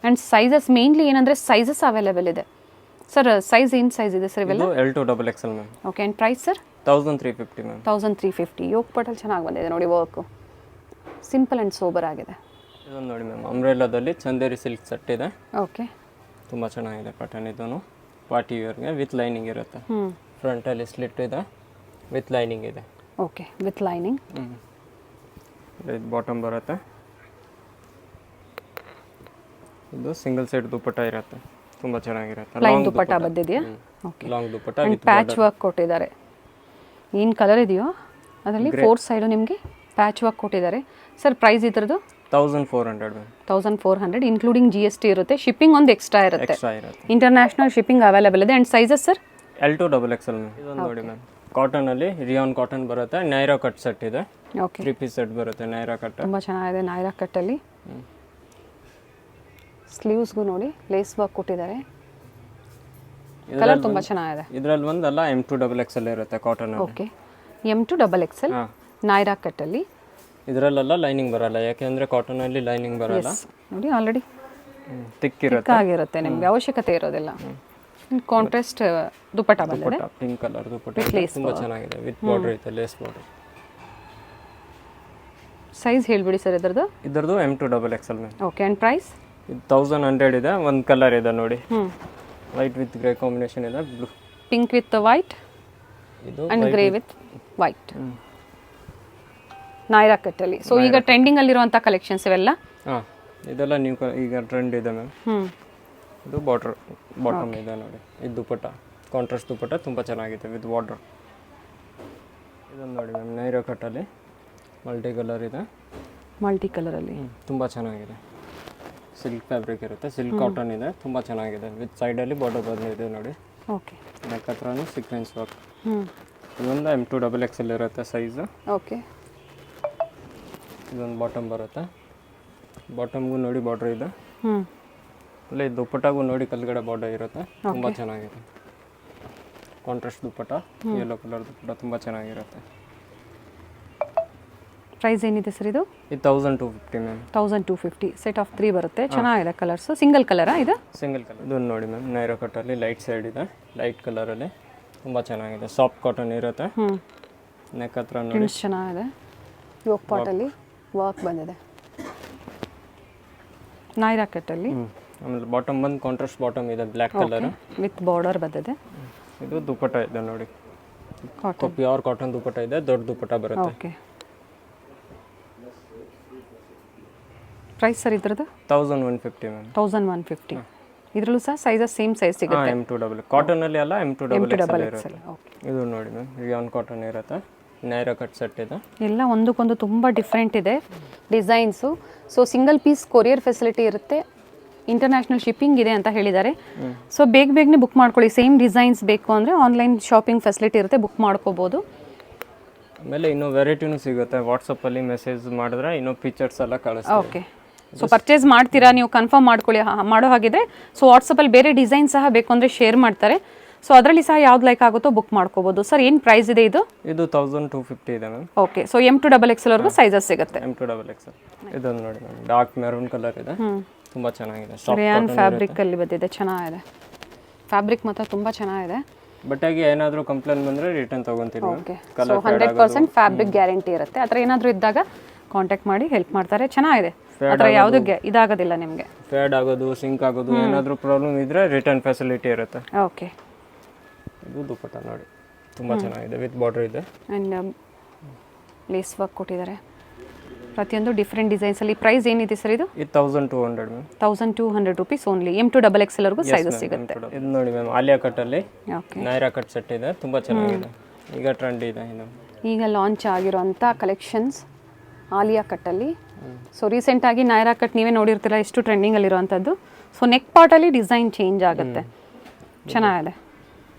ಆ್ಯಂಡ್ ಸೈಜಸ್ ಮೇನ್ಲಿ ಏನಂದರೆ ಸೈಜಸ್ ಅವೈಲೇಬಲ್ ಇದೆ. ಸರ್ ಸೈಜ್ ಏನು ಸೈಜ್ ಇದೆ ಸರ್ ಇವೆಲ್ಲ? L2 XXL ma'am. Okay. And price sir? 1350 ma'am. 1350. Yoke ಪಟಲ್ ಚೆನ್ನಾಗಿ ಬಂದಿದೆ ನೋಡಿ ವರ್ಕು. ಸಿಂಪಲ್ ಆ್ಯಂಡ್ ಸೋಬರ್ ಆಗಿದೆ. ಇದೊಂದು ನೋಡಿ ಮ್ಯಾಮ್, ಅಂಬ್ರೆಲಾದಲ್ಲಿ ಚಂದೇರಿ ಸಿಲ್ಕ್ ಸೆಟ್ ಇದೆ. ಓಕೆ. ತುಂಬ ಚೆನ್ನಾಗಿದೆ ಪ್ಯಾಟರ್ನ್. ಇದೂ ಪಾರ್ಟಿ ವೇರ್ಗೆ ವಿತ್ ಲೈನಿಂಗ್ ಇರುತ್ತೆ. ಫ್ರಂಟಲ್ಲಿ ಸ್ಲಿಟ್ ಇದೆ, ವಿತ್ ಲೈನಿಂಗ್ ಇದೆ. Okay, with lining. ಇದು ಬಾಟಮ್ ಬರುತ್ತೆ. ಇದು ಸಿಂಗಲ್ ಸೈಡ್ ದುಪ್ಪಟ್ಟ ಇರುತ್ತೆ, ತುಂಬ ಚೆನ್ನಾಗಿರುತ್ತೆ. ಲೈನ್ ದುಪ್ಪಟ್ಟ ಬಂದಿದೆಯಾ? Okay. Long dupatta and patch work ಕೊಟ್ಟಿದ್ದಾರೆ. ಏನು ಕಲರ್ ಇದೆಯೋ ಅದರಲ್ಲಿ 4 ಸೈಡು ನಿಮಗೆ ಪ್ಯಾಚ್ ವರ್ಕ್ ಕೊಟ್ಟಿದ್ದಾರೆ. ಸರ್ ಪ್ರೈಸ್ ಇದ್ರದ್ದು? 1400 ಮ್ಯಾಮ್. 1400 ಇನ್ಕ್ಲೂಡಿಂಗ್ GST ಇರುತ್ತೆ. ಶಿಪ್ಪಿಂಗ್ ಒಂದು ಎಕ್ಸ್ಟ್ರಾ ಇರುತ್ತೆ. ಇಂಟರ್ನ್ಯಾಷನಲ್ ಶಿಪ್ಪಿಂಗ್ ಅವೈಲೇಬಲ್ ಇದೆ. And sizes sir? L2 XXL ma'am. ಇದೊಂದು ನೋಡಿ ಮ್ಯಾಮ್, ಕಾಟನಲ್ಲಿ ರಿಯಾನ್ ಕಾಟನ್ ಬರುತ್ತೆ. ನೈರಾ ಕಟ್ ಸೆಟ್ ಇದೆ. ಓಕೆ. 3 ಪೀಸ್ ಸೆಟ್ ಬರುತ್ತೆ ನೈರಾ ಕಟ್. ತುಂಬ ಚೆನ್ನಾಗಿದೆ ನೈರಾ ಕಟ್ಟಲ್ಲಿ. ಸ್ಲೀವ್ಸ್ಗೂ ನೋಡಿ ಲೇಸ್ ವರ್ಕ್ ಕೊಟ್ಟಿದ್ದಾರೆ. ಕಲರ್ ತುಂಬ ಚೆನ್ನಾಗಿದೆ. ಇದರಲ್ಲಿ ಒಂದಲ್ಲ M2 XXL ಇರುತ್ತೆ cotton. Okay. M2 XXL Naira ಕಟ್ಟಲ್ಲಿ. ಇದರಲ್ಲೆಲ್ಲ ಲೈನಿಂಗ್ ಬರಲ್ಲ, ಯಾಕೆಂದ್ರೆ ಕಾಟನ್ ಅಲ್ಲಿ ಲೈನಿಂಗ್ ಬರಲ್ಲ. ನೋಡಿ ಆಲ್ರೆಡಿ ತಿಕ್ ಇರುತ್ತೆ, ಆಗಿರುತ್ತೆ, ನಿಮಗೆ ಅವಶ್ಯಕತೆ ಇರೋದಿಲ್ಲ. ಕಾಂಟ್ರಾಸ್ಟ್ ದುಪ್ಪಟ್ಟ ಬಂದಿದೆ. ಪಿಂಕ್ ಕಲರ್ ದುಪ್ಪಟ್ಟ ತುಂಬಾ ಚೆನ್ನಾಗಿದೆ. ವಿತ್ ಬಾರ್ಡರ್ ಇದೆ, ಲೇಸ್ ಬಾರ್ಡರ್. ಸೈಜ್ ಹೇಳ್ಬಿಡಿ ಸರ್ ಇದರದ್ದು? ಇದರದ್ದು M2 XXL ma'am. Okay. And price? ಇದು 1100 ಇದೆ. ಒಂದು ಕಲರ್ ಇದೆ ನೋಡಿ, ವೈಟ್ ವಿತ್ ಗ್ರೇ ಕಾಂಬಿನೇಷನ್ ಇದೆ. ಬ್ಲೂ, ಪಿಂಕ್ ವಿತ್ ವೈಟ್, ಇದು and grey with white. Naira ಕಟ್ಟಲ್ಲಿ. ಸೊ ಈಗ ಟ್ರೆಂಡಿಂಗ್ ಅಲ್ಲಿರುವಂಥ ಕಲೆಕ್ಷನ್ಸ್ ಇವೆಲ್ಲ. ಹಾಂ, ಇದೆಲ್ಲ ನ್ಯೂ ಈಗ ಟ್ರೆಂಡ್ ಇದೆ ಮ್ಯಾಮ್. ಇದು ಬಾಟಮ್ ಇದೆ ನೋಡಿ. ಇದು ದುಪ್ಪಟ್ಟ, ಕಾಂಟ್ರಾಸ್ಟ್ ದುಪ್ಪಟ್ಟ ತುಂಬ ಚೆನ್ನಾಗಿದೆ ವಿತ್ ಬಾರ್ಡರ್. ಇದೊಂದು ನೋಡಿ ಮ್ಯಾಮ್, ನೈರಾ ಕಟ್ಟಲ್ಲಿ ಮಲ್ಟಿ ಕಲರ್ ಇದೆ. ಮಲ್ಟಿ ಕಲರಲ್ಲಿ ತುಂಬ ಚೆನ್ನಾಗಿದೆ. ಸಿಲ್ಕ್ ಫ್ಯಾಬ್ರಿಕ್ ಇರುತ್ತೆ, ಸಿಲ್ಕ್ ಕಾಟನ್ ಇದೆ, ತುಂಬ ಚೆನ್ನಾಗಿದೆ. ವಿತ್ ಸೈಡಲ್ಲಿ ಬಾರ್ಡರ್ ಬಂದಿದೆ ನೋಡಿ. ಓಕೆ. ನೆಕ್ ಹತ್ರನೂ ಸೀಕ್ವೆನ್ಸ್ ವರ್ಕ್. ಇದೊಂದು M2 XXL ಇರುತ್ತೆ ಸೈಜು. ಓಕೆ. ಇದೊಂದು ಬಾಟಮ್ ಬರುತ್ತೆ. ಬಾಟಮ್ಗೂ ನೋಡಿ ಬಾರ್ಡರ್ ಇದೆ. ಅಲ್ಲೇ ದುಪ್ಪಟ್ಟಾಗೂ ನೋಡಿ ಕಲ್ಗಡೆ ಬಾರ್ಡರ್ ಇರುತ್ತೆ. ತುಂಬ ಚೆನ್ನಾಗಿದೆ. ಕಾಂಟ್ರಾಸ್ಟ್ ದುಪ್ಪಟ್ಟ, ಯೆಲ್ಲೋ ಕಲರ್ ದುಪ್ಪಟ್ಟ ತುಂಬ ಚೆನ್ನಾಗಿರುತ್ತೆ. ಪ್ರೈಸ್ ಏನಿದೆ ಸರ್ ಇದು? ಇದು 1250 ಮ್ಯಾಮ್. 1250. ಸೆಟ್ ಆಫ್ 3 ಬರುತ್ತೆ. ಚೆನ್ನಾಗಿದೆ ಕಲರ್ಸ್. ಸಿಂಗಲ್ ಕಲರಾ ಇದು? Single colour. ಇದೊಂದು ನೋಡಿ ಮ್ಯಾಮ್, ನೈರಾ ಕಟ್ಟಲ್ಲಿ ಲೈಟ್ ಸೈಡ್ ಇದೆ, ಲೈಟ್ ಕಲರಲ್ಲಿ ತುಂಬ ಚೆನ್ನಾಗಿದೆ. ಸಾಫ್ಟ್ ಕಾಟನ್ ಇರುತ್ತೆ. ನೆಕ್ ಹತ್ರ ನೋಡಿ ಚೆನ್ನಾಗಿದೆ. ಯೋಗ್ ಪಾಟಲ್ಲಿ ವರ್ಕ್ ಬಂದಿದೆ ನೈರಾ ಕಟ್ಟಲ್ಲಿ. ಆಮೇಲೆ ಬಾಟಮ್ ಬಂದು ಕಾಂಟ್ರಾಸ್ಟ್ ಬಾಟಮ್ ಇದೆ, ಬ್ಲ್ಯಾಕ್ ಕಲರ್ ವಿತ್ ಬಾರ್ಡರ್ ಬಂದಿದೆ. ಇದು ದುಪ್ಪಟ್ಟ ಇದೆ ನೋಡಿ, ಕಾಟನ್, ಪ್ಯೂರ್ ಕಾಟನ್ ದುಪ್ಪಟ್ಟ ಇದೆ, ದೊಡ್ಡ ದುಪ್ಪಟ್ಟ ಬರುತ್ತೆ. ಓಕೆ. ಪ್ರೈಸ್ ಸರ್ ಇದ್ರದ್ದು? 1150 ಮ್ಯಾಮ್. 1150. ಇದರಲ್ಲೂ ಸಹ ಸೈಜಸ್ ಸೇಮ್ ಸೈಜ್ ಸಿಗುತ್ತೆ. M2 ಕಾಟನ್ ಅಲ್ಲಿ ಅಲ್ಲ, M2 XXL ಇರುತ್ತೆ. ಓಕೆ. ಇದು ನೋಡಿ ಮ್ಯಾಮ್, ರಿಯಾನ್ ಕಾಟನ್ ಇರುತ್ತೆ, ನೈರಾ ಕಟ್ ಸೆಟ್ ಇದೆ. ಎಲ್ಲ ಒಂದಕ್ಕೊಂದು ತುಂಬ ಡಿಫ್ರೆಂಟ್ ಇದೆ designs. So single piece courier facility ಇರುತ್ತೆ, ಇಂಟರ್ನ್ಯಾಷನಲ್ ಶಿಪ್ಪಿಂಗ್ ಇದೆ ಅಂತ ಹೇಳಿದ್ದಾರೆ. ಸೊ ಬೇಗನೆ ಬುಕ್ ಮಾಡ್ಕೊಳ್ಳಿ. ಸೇಮ್ ಡಿಸೈನ್ಸ್ ಬೇಕು ಅಂದರೆ ಆನ್ಲೈನ್ ಶಾಪಿಂಗ್ ಫೆಸಿಲಿಟಿ ಇರುತ್ತೆ, ಬುಕ್ ಮಾಡ್ಕೋಬೋದು. ಆಮೇಲೆ ಇನ್ನೂ ವೆರೈಟಿನೂ ಸಿಗುತ್ತೆ. ವಾಟ್ಸಪ್ಪಲ್ಲಿ ಮೆಸೇಜ್ ಮಾಡಿದ್ರೆ ಇನ್ನೂ ಪಿಕ್ಚರ್ಸ್ ಎಲ್ಲ ಕಳಿಸ್ತೀವಿ. ಓಕೆ. ಸೊ ಪರ್ಚೇಸ್ ಮಾಡ್ತೀರಾ ನೀವು, ಕನ್ಫರ್ಮ್ ಮಾಡ್ಕೊಳ್ಳಿ. ಮಾಡೋ ಹಾಗಿದ್ರೆ ಸೊ ವಾಟ್ಸಪ್ಪಲ್ಲಿ ಬೇರೆ ಡಿಸೈನ್ ಸಹ ಬೇಕು ಅಂದರೆ ಶೇರ್ ಮಾಡ್ತಾರೆ. ಸೊ ಅದರಲ್ಲಿ ಸಹ ಯಾವ್ದು ಲೈಕ್ ಆಗುತ್ತೋ ಬುಕ್ ಮಾಡ್ಕೋಬೋದು. ಸರ್ ಏನು ಪ್ರೈಸ್ ಇದೆ ಇದು? ಇದು 1250 ಇದೆ ma'am. Okay. So M2 XXL ವರೆಗೂ ಸೈಜಸ್ ಸಿಗುತ್ತೆ. M2 XXL. ಇದೊಂದು ನೋಡಿ ಮ್ಯಾಮ್, ಡಾರ್ಕ್ ಮೆರೂನ್ ಕಲರ್ ಇದೆ, ತುಂಬ ಚೆನ್ನಾಗಿದೆ. ರಿಯಾನ್ ಫ್ಯಾಬ್ರಿಕ್ ಅಲ್ಲಿ ಬಂದಿದೆ, ಚೆನ್ನಾಗಿದೆ. ಫ್ಯಾಬ್ರಿಕ್ ಮಾತ್ರ ತುಂಬ ಚೆನ್ನಾಗಿದೆ. ಬಟ್ಟಾಗಿ ಏನಾದರೂ ಕಂಪ್ಲೇಂಟ್ ಬಂದರೆ ರಿಟರ್ನ್ ತೊಗೊತೀವಿ. ಓಕೆ. ಸೊ 100% ಫ್ಯಾಬ್ರಿಕ್ ಗ್ಯಾರಂಟಿ ಇರುತ್ತೆ. ಆ ಥರ ಏನಾದರೂ ಇದ್ದಾಗ ಕಾಂಟ್ಯಾಕ್ಟ್ ಮಾಡಿ ಹೆಲ್ಪ್ ಮಾಡ್ತಾರೆ. ಚೆನ್ನಾಗಿದೆ, ಆ ಥರ ಯಾವುದೂ ಇದಾಗೋದಿಲ್ಲ ನಿಮಗೆ. ಫೇಡ್ ಆಗೋದು, ಸಿಂಕ್ ಆಗೋದು, ಏನಾದರೂ ಪ್ರಾಬ್ಲಮ್ ಇದ್ದರೆ ರಿಟರ್ನ್ ಫೆಸಿಲಿಟಿ ಇರುತ್ತೆ. ಓಕೆ. ಇದು ದುಪ್ಪಟ್ಟ ನೋಡಿ, ತುಂಬ ಚೆನ್ನಾಗಿದೆ, ವಿತ್ ಬಾರ್ಡರ್ ಇದೆ. ಆ್ಯಂಡ್ ಲೇಸ್ ವರ್ಕ್ ಕೊಟ್ಟಿದ್ದಾರೆ. ಪ್ರತಿಯೊಂದು ಡಿಫ್ರೆಂಟ್ ಡಿಸೈನ್ಸಲ್ಲಿ. ಪ್ರೈಸ್ ಏನಿದೆ ಸರ್ ಇದು? ಇದು 1200 ma'am. 1200 rupees only. M2 XXL ವರೆಗೂ ಸೈಜಸ್ ಸಿಗುತ್ತೆ. ಇದು ನೋಡಿ ಮ್ಯಾಮ್, ಆಲಿಯಾ ಕಟ್ಟಲ್ಲಿ ಓಕೆ. ನೈರಾ ಕಟ್ ಸೆಟ್ ಇದೆ, ತುಂಬ ಚೆನ್ನಾಗಿದೆ. ಈಗ ಟ್ರೆಂಡ್ ಇದೆ, ಈಗ ಲಾಂಚ್ ಆಗಿರೋಂಥ ಕಲೆಕ್ಷನ್ಸ್ ಆಲಿಯಾ ಕಟ್ಟಲ್ಲಿ. ಸೊ ರೀಸೆಂಟಾಗಿ ನೈರಾ ಕಟ್ ನೀವೇ ನೋಡಿರ್ತೀರ, ಎಷ್ಟು ಟ್ರೆಂಡಿಂಗಲ್ಲಿರುವಂಥದ್ದು. ಸೊ ನೆಕ್ ಪಾರ್ಟಲ್ಲಿ ಡಿಸೈನ್ ಚೇಂಜ್ ಆಗುತ್ತೆ, ಚೆನ್ನಾಗಿದೆ.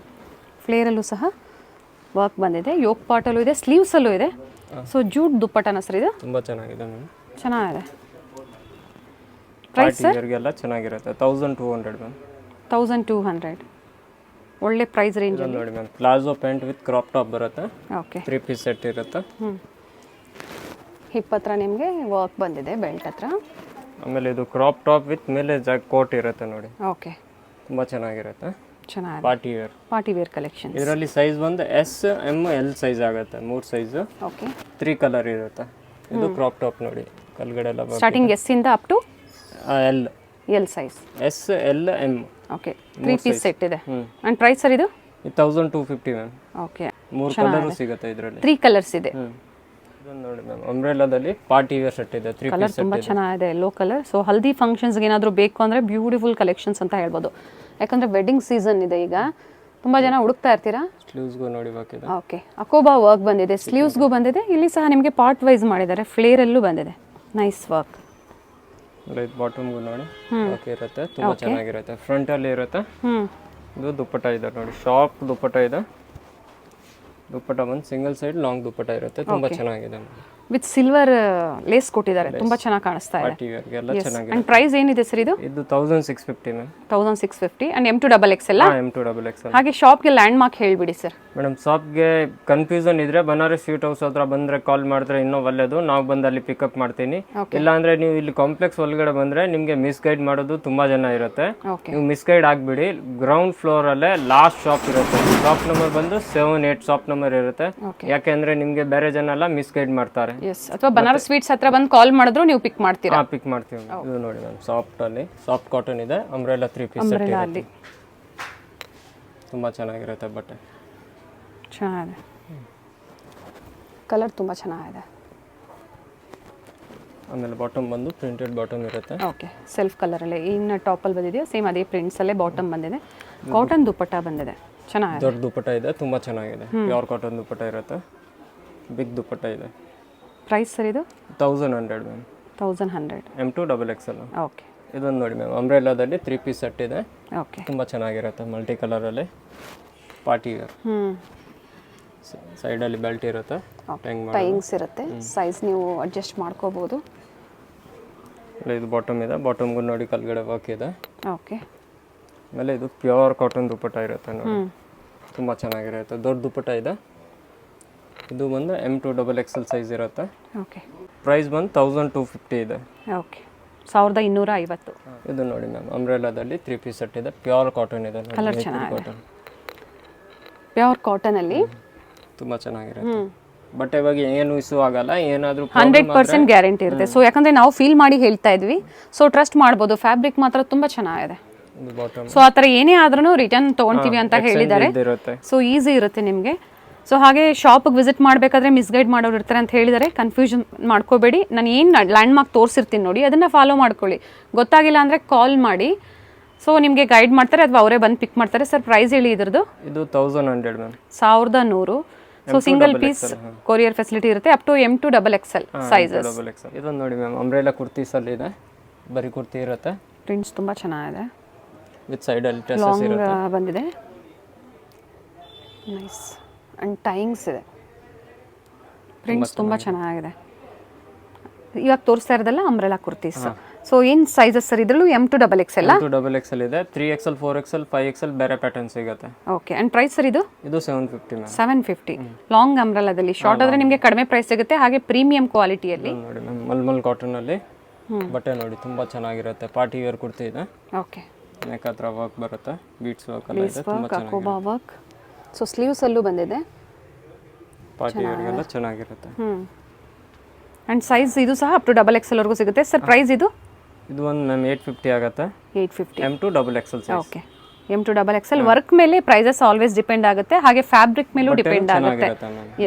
ಫ್ಲೇರಲ್ಲೂ ಸಹ ವರ್ಕ್ ಬಂದಿದೆ, ಯೋಗ್ ಪಾರ್ಟಲ್ಲೂ ಇದೆ, ಸ್ಲೀವ್ಸಲ್ಲೂ ಇದೆ. ಸೊ ಜೂಟ್ ದುಪ್ಪಟ್ಟನ ಸರ್ ಇದು? ತುಂಬ ಚೆನ್ನಾಗಿದೆ ಮ್ಯಾಮ್, ಚೆನ್ನಾಗಿದೆ. ಪ್ರೈಸ್ ಪಾರ್ಟಿ ವೇರ್ಗೆಲ್ಲ ಚೆನ್ನಾಗಿರುತ್ತೆ 1200 ಮ್ಯಾಮ್. 1200 ಒಳ್ಳೆ ಪ್ರೈಸ್ ರೇಂಜ್. ಇದೊಂದು ನೋಡಿ ma'am palazzo pant with crop top ಬರುತ್ತೆ. ಓಕೆ 3 ಪೀಸ್ ಸೆಟ್ ಇರುತ್ತೆ. ಹಿಪ್ ಹತ್ರ ನಿಮಗೆ ವರ್ಕ್ ಬಂದಿದೆ ಬೆಲ್ಟ್ ಹತ್ರ. ಆಮೇಲೆ ಇದು ಕ್ರಾಪ್ ಟಾಪ್ ವಿತ್ ಮೇಲೆ ಕೋಟ್ ಇರುತ್ತೆ ನೋಡಿ, ಓಕೆ ತುಂಬ ಚೆನ್ನಾಗಿರುತ್ತೆ. ಚೆನ್ನಾಗಿದೆ. Party wear collection. ಇದರಲ್ಲಿ ಸೈಜ್ ಬಂದು ಎಸ್ ಎಮ್ ಎಲ್ ಸೈಜ್ ಆಗುತ್ತೆ, 3 ಸೈಜ್. ಓಕೆ 3 ಕಲರ್ ಇರುತ್ತೆ. ಇದು ಕ್ರಾಪ್ ಟಾಪ್ ನೋಡಿ, ಕೆಳಗಡೆ ಎಲ್ಲ ಸ್ಟಾರ್ಟಿಂಗ್ ಎಸ್ ಇಂದ up to L size. S L M. Okay 3 piece set ಇದೆ. ಅಂಡ್ ಪ್ರೈಸ್ ಸರ್ ಇದು 1250 ಮ್ಯಾಮ್. ಓಕೆ 3 ಕಲರ್ ಸಿಗುತ್ತೆ ಇದರಲ್ಲಿ. 3 ಕಲರ್ಸ್ ಇದೆ. ಇದೊಂದು ನೋಡಿ ಮ್ಯಾಮ್ ಅಂಬ್ರೆಲಾದಲ್ಲಿ ಪಾರ್ಟಿ ವೇರ್ ಸೆಟ್ ಇದೆ. 3 ಕಲರ್ ಪೀಸ್ ತುಂಬ ಚೆನ್ನಾಗಿದೆ, ಯೆಲ್ಲೋ ಕಲರ್. ಸೊ ಹಲ್ದಿ ಫಂಕ್ಷನ್ಸ್ಗೆ ಏನಾದರೂ ಬೇಕು ಅಂದರೆ ಬ್ಯೂಟಿಫುಲ್ ಕಲೆಕ್ಷನ್ಸ್ ಅಂತ ಹೇಳ್ಬೋದು. ಯಾಕಂದರೆ ವೆಡ್ಡಿಂಗ್ ಸೀಸನ್ ಇದೆ ಈಗ, ತುಂಬ ಜನ ಹುಡುಕ್ತಾ ಇರ್ತೀರಾ. ಸ್ಲೀವ್ಸ್ಗೂ ನೋಡಿ ಬಾಕಿದೆ. ಓಕೆ ಅಕೋಬಾ ವರ್ಕ್ ಬಂದಿದೆ, ಸ್ಲೀವ್ಸ್ಗೂ ಬಂದಿದೆ. ಇಲ್ಲಿ ಸಹ ನಿಮಗೆ ಪಾರ್ಟ್ ವೈಸ್ ಮಾಡಿದ್ದಾರೆ, ಫ್ಲೇರಲ್ಲೂ ಬಂದಿದೆ. Nice work. ಇದು ಬಾಟಮ್ಗೂ ನೋಡಿ ಓಕೆ ಇರುತ್ತೆ, ತುಂಬ ಚೆನ್ನಾಗಿರುತ್ತೆ. ಫ್ರಂಟಲ್ಲಿ ಇರುತ್ತೆ. ಇದು ದುಪ್ಪಟ್ಟ ಇದೆ ನೋಡಿ, ಶಾಪ್ ದುಪ್ಪಟ್ಟ ಇದೆ. ದುಪ್ಪಟ್ಟ ಬಂದು ಸಿಂಗಲ್ ಸೈಡ್ ಲಾಂಗ್ ದುಪ್ಪಟ್ಟ ಇರುತ್ತೆ, ತುಂಬ ಚೆನ್ನಾಗಿದೆ. ವಿತ್ ಸಿಲ್ವರ್ ಲೇಸ್ ಕೊಟ್ಟಿದ್ದಾರೆ, ತುಂಬಾ ಚೆನ್ನಾಗಿ ಕಾಣಿಸ್ತಾ ಇದೆ. ಪಾರ್ಟಿ ವೇರ್ ಎಲ್ಲ ಚೆನ್ನಾಗಿದೆ. ಅಂಡ್ ಪ್ರೈಸ್ ಏನಿದೆ ಸರ್ ಇದು? ಇದು 1650 ಮ್ಯಾಮ್. 1650 and M2XXL. M2XXL. ಹಾಗೆ ಶಾಪ್ಗೆ ಲ್ಯಾಂಡ್ ಮಾರ್ಕ್ ಹೇಳ್ಬಿಡಿ ಸರ್. ಮೇಡಮ್ ಶಾಪ್ಗೆ ಕನ್ಫ್ಯೂಷನ್ ಇದ್ರೆ ಬನಾರಸ್ ಸ್ವೀಟ್ ಹೌಸ್ ಹತ್ರ ಬಂದ್ರೆ ಕಾಲ್ ಮಾಡಿದ್ರೆ ಇನ್ನೂ ಒಳ್ಳೇದು, ನಾವು ಬಂದು ಅಲ್ಲಿ ಪಿಕಪ್ ಮಾಡ್ತೀನಿ. ಇಲ್ಲ ಅಂದ್ರೆ ನೀವು ಇಲ್ಲಿ ಕಾಂಪ್ಲೆಕ್ಸ್ ಒಳಗಡೆ ಬಂದ್ರೆ ನಿಮ್ಗೆ ಮಿಸ್ ಗೈಡ್ ಮಾಡೋದು ತುಂಬಾ ಜನ ಇರುತ್ತೆ. ನೀವು ಮಿಸ್ ಗೈಡ್ ಆಗ್ಬಿಡಿ. ಗ್ರೌಂಡ್ ಫ್ಲೋರ್ ಅಲ್ಲೇ ಲಾಸ್ಟ್ ಶಾಪ್ ಇರುತ್ತೆ. ಶಾಪ್ ನಂಬರ್ ಬಂದು 7-8 ಶಾಪ್ ನಂಬರ್ ಇರುತ್ತೆ. ಯಾಕೆಂದ್ರೆ ನಿಮ್ಗೆ ಬೇರೆ ಜನ ಎಲ್ಲ ಮಿಸ್ ಗೈಡ್ ಮಾಡ್ತಾರೆ. ಅಥವಾ ಬನಾರಸ್ ಸ್ವೀಟ್ಸ್ ಹತ್ರ ಬಂದು ಕಾಲ್ ಮಾಡಿದ್ರು ನೀವು ಪಿಕ್ ಮಾಡ್ತೀರಾ? ಪಿಕ್ ಮಾಡ್ತೀವಿ. ಇದು ನೋಡಿ ಮ್ಯಾಮ್ ಸಾಫ್ಟ್ ಅಲ್ಲಿ ಸಾಫ್ಟ್ ಕಾಟನ್ ಇದೆ, ಅಂಬ್ರೆಲಾ 3 ಪೀಸ್ ಸೆಟ್ ಇದೆ. ತುಂಬಾ ಚೆನ್ನಾಗಿರುತ್ತೆ ಬಟ್ಟೆ. ಚೆನ್ನಾಗಿದೆ, ಕಲರ್ ತುಂಬಾ ಚೆನ್ನಾಗಿದೆ. ಆಮೇಲೆ ಬಾಟಮ್ ಬಂದು ಪ್ರಿಂಟೆಡ್ ಬಾಟಮ್ ಇರುತ್ತೆ. ಓಕೆ ಸೆಲ್ಫ್ ಕಲರ್ ಅಲ್ಲೇ ಇನ್ನು ಟಾಪ್ ಅಲ್ಲಿ ಬಂದಿದೆಯೋ ಸೇಮ್ ಅದೇ ಪ್ರಿಂಟ್ಸ್ ಅಲ್ಲೇ ಬಾಟಮ್ ಬಂದಿದೆ. ಕಾಟನ್ ದುಪ್ಪಟ್ಟ ಬಂದಿದೆ, ಚೆನ್ನಾಗಿದೆ. ದೊಡ್ಡ ದುಪ್ಪಟ್ಟ ಇದೆ, ತುಂಬಾ ಚೆನ್ನಾಗಿದೆ. ಪ್ಯೂರ್ ಕಾಟನ್ ದುಪ್ಪಟ್ಟ ಇರುತ್ತೆ, ಬಿಗ್ ದುಪ್ಪಟ್ಟ ಇದೆ. ಪ್ರೈಸ್ ಸರ್ ಇದು 1100 ಮ್ಯಾಮ್. 1100 M2XXL. ಓಕೆ ಇದೊಂದು ನೋಡಿ ಮ್ಯಾಮ್ ಅಂಬ್ರೆಲಾದಲ್ಲಿ 3 ಪೀಸ್ ಸೆಟ್ ಇದೆ. ಓಕೆ ತುಂಬ ಚೆನ್ನಾಗಿರುತ್ತೆ, ಮಲ್ಟಿ ಕಲರಲ್ಲಿ ಪಾರ್ಟಿ ವೇರ್. ಸೈಡಲ್ಲಿ ಬೆಲ್ಟ್ ಇರುತ್ತೆ, ಟೈಂಗ್ಸ್ ಇರುತ್ತೆ. ಸೈಜ್ ನೀವು ಅಡ್ಜಸ್ಟ್ ಮಾಡ್ಕೋಬಹುದು. ಇದು ಬಾಟಮ್ ಇದೆ, ಬಾಟಮ್ಗೂ ನೋಡಿ ಕೆಳಗಡೆ ವರ್ಕ್ ಇದೆ. ಓಕೆ ಆಮೇಲೆ ಇದು ಪ್ಯೂರ್ ಕಾಟನ್ ದುಪ್ಪಟ್ಟ ಇರುತ್ತೆ ನೋಡಿ, ತುಂಬ ಚೆನ್ನಾಗಿರುತ್ತೆ. ದೊಡ್ಡ ದುಪ್ಪಟ್ಟ ಇದೆ. ಇದು ಬಂದು M2XXL ಸೈಜ್ ಇರುತ್ತೆ. ಓಕೆ ಪ್ರೈಸ್ ಬಂದು 1250 ಇದೆ. ಓಕೆ 1250. ಇದು ನೋಡಿ ಮ್ಯಾಮ್ ಅಂಬ್ರೆಲಾದಲ್ಲಿ 3 ಪೀಸ್ ಸೆಟ್ ಇದೆ, ಪ್ಯೂರ್ ಕಾಟನ್ ಇದೆ. ಕಲರ್ ಚೆನ್ನಾಗಿದೆ, ಪ್ಯೂರ್ ಕಾಟನ್ ಅಲ್ಲಿ ತುಂಬ ಚೆನ್ನಾಗಿರುತ್ತೆ. ಬಟ್ ಇವಾಗ ಏನು ಇಶ್ಯೂ ಆಗಲ್ಲ, ಏನಾದರೂ 100% ಗ್ಯಾರಂಟಿ ಇರುತ್ತೆ. ಸೊ ಯಾಕಂದ್ರೆ ನಾವು ಫೀಲ್ ಮಾಡಿ ಹೇಳ್ತಾ ಇದ್ವಿ, ಸೊ ಟ್ರಸ್ಟ್ ಮಾಡ್ಬೋದು. ಫ್ಯಾಬ್ರಿಕ್ ಮಾತ್ರ ತುಂಬಾ ಚೆನ್ನಾಗಿದೆ. ಸೊ ಆ ಥರ ಏನೇ ಆದ್ರೂ ರಿಟರ್ನ್ ತೊಗೊಳ್ತೀವಿ ಅಂತ ಹೇಳಿದ್ದಾರೆ. ಸೊ ಈಸಿ ಇರುತ್ತೆ ನಿಮಗೆ. ಸೊ ಹಾಗೆ ಶಾಪಿಗೆ ವಿಸಿಟ್ ಮಾಡಬೇಕಾದ್ರೆ ಮಿಸ್ಗೈಡ್ ಮಾಡೋರು ಇರ್ತಾರೆ ಅಂತ ಹೇಳಿದರೆ ಕನ್ಫ್ಯೂಷನ್ ಮಾಡ್ಕೋಬೇಡಿ. ನಾನು ಏನು ಲ್ಯಾಂಡ್ ಮಾರ್ಕ್ ತೋರಿಸಿರ್ತೀನಿ ನೋಡಿ, ಅದನ್ನು ಫಾಲೋ ಮಾಡ್ಕೊಳ್ಳಿ. ಗೊತ್ತಾಗಿಲ್ಲ ಅಂದರೆ ಕಾಲ್ ಮಾಡಿ, ಸೊ ನಿಮಗೆ ಗೈಡ್ ಮಾಡ್ತಾರೆ ಅಥವಾ ಅವರೇ ಬಂದು ಪಿಕ್ ಮಾಡ್ತಾರೆ. ಸರ್ ಪ್ರೈಸ್ ಹೇಳಿ ಇದ್ರದ್ದು? ಇದು 1100 ma'am. 1100. So single piece courier facility ಇರುತ್ತೆ ಅಪ್ ಟು M2XXL ಸೈಜಸ್. ಇದೊಂದು ನೋಡಿ ಮ್ಯಾಮ್ ಅಂಬ್ರೆಲಾ ಕುರ್ತೀಸಲ್ಲಿ ಇದೆ, ಬರೀ ಕುರ್ತಿ ಇರುತ್ತೆ. ಪ್ರಿಂಟ್ಸ್ ತುಂಬ ಚೆನ್ನಾಗಿದೆ, ವಿತ್ ಸೈಡಲ್ಲಿ ಟೆಸಸ್ ಇರುತ್ತೆ, ಬಂದಿದೆ. ನೈಸ್ ಅಂಡ್ ಟೈಂಗ್ಸ್ ಇದೆ. ಪ್ರಿಂಟ್ಸ್ ತುಂಬ ಚೆನ್ನಾಗಿದೆ. ಇವಾಗ ತೋರಿಸ್ತಾ ಇರೋದಲ್ಲ ಅಂಬ್ರೆಲಾ ಕುರ್ತೀಸ್. ಸೊ ಏನು ಸೈಜಸ್ ಸರ್ ಇದರಲ್ಲೂ? M2XXL. M2XXL ಇದೆ, 3XL 4XL 5XL ಬೇರೆ ಪ್ಯಾಟರ್ನ್ ಸಿಗುತ್ತೆ. ಓಕೆ ಅಂಡ್ ಪ್ರೈಸ್ ಸರ್ ಇದು? ಇದು 750 ಮ್ಯಾಮ್. 750 ಲಾಂಗ್ ಅಂಬ್ರೆಲಾದಲ್ಲಿ. ಶಾರ್ಟ್ ಆದ್ರೆ ನಿಮಗೆ ಕಡಿಮೆ ಪ್ರೈಸ್ ಸಿಗುತ್ತೆ, ಹಾಗೆ ಪ್ರೀಮಿಯಂ ಕ್ವಾಲಿಟಿಯಲ್ಲಿ. ನೋಡಿ ಮ್ಯಾಮ್ ಮಲ್ಮಲ್ ಕಾಟನ್ ಅಲ್ಲಿ ಬಟ್ಟೆ ನೋಡಿ ತುಂಬಾ ಚೆನ್ನಾಗಿರುತ್ತೆ. ಪಾರ್ಟಿ ವೇರ್ ಕುರ್ತಿ ಇದೆ. ಓಕೆ ನೆಕ್ ಹತ್ರ ವರ್ಕ್ ಬರುತ್ತೆ, ಬೀಟ್ಸ್ ವರ್ಕ್ ಎಲ್ಲ ಇದೆ, ತುಂಬಾ ಚೆನ್ನಾಗಿದೆ. ವರ್ಕ್. ಸೊ ಸ್ಲೀವ್ಸ್ ಅಲ್ಲೂ ಬಂದಿದೆ, ಪಾರ್ಟಿ ವೇರ್ಗೆಲ್ಲ ಚೆನ್ನಾಗಿರುತ್ತೆ. ಅಂಡ್ ಸೈಜ್ ಇದು ಸಹ ಅಪ್ ಟು XXL ವರೆಗೂ ಸಿಗುತ್ತೆ. ಸರ್ ಪ್ರೈಸ್ ಇದು? ಇದು ಒಂದು ಮ್ಯಾಮ್ 850 ಆಗುತ್ತೆ. 850 M2XXL size. Okay M2XXL. Work ಮೇಲೆ ಪ್ರೈಸಸ್ ಆಲ್ವೇಸ್ ಡಿಪೆಂಡ್ ಆಗುತ್ತೆ, ಹಾಗೆ ಫ್ಯಾಬ್ರಿಕ್ ಮೇಲೂ ಡಿಪೆಂಡ್ ಆಗುತ್ತೆ.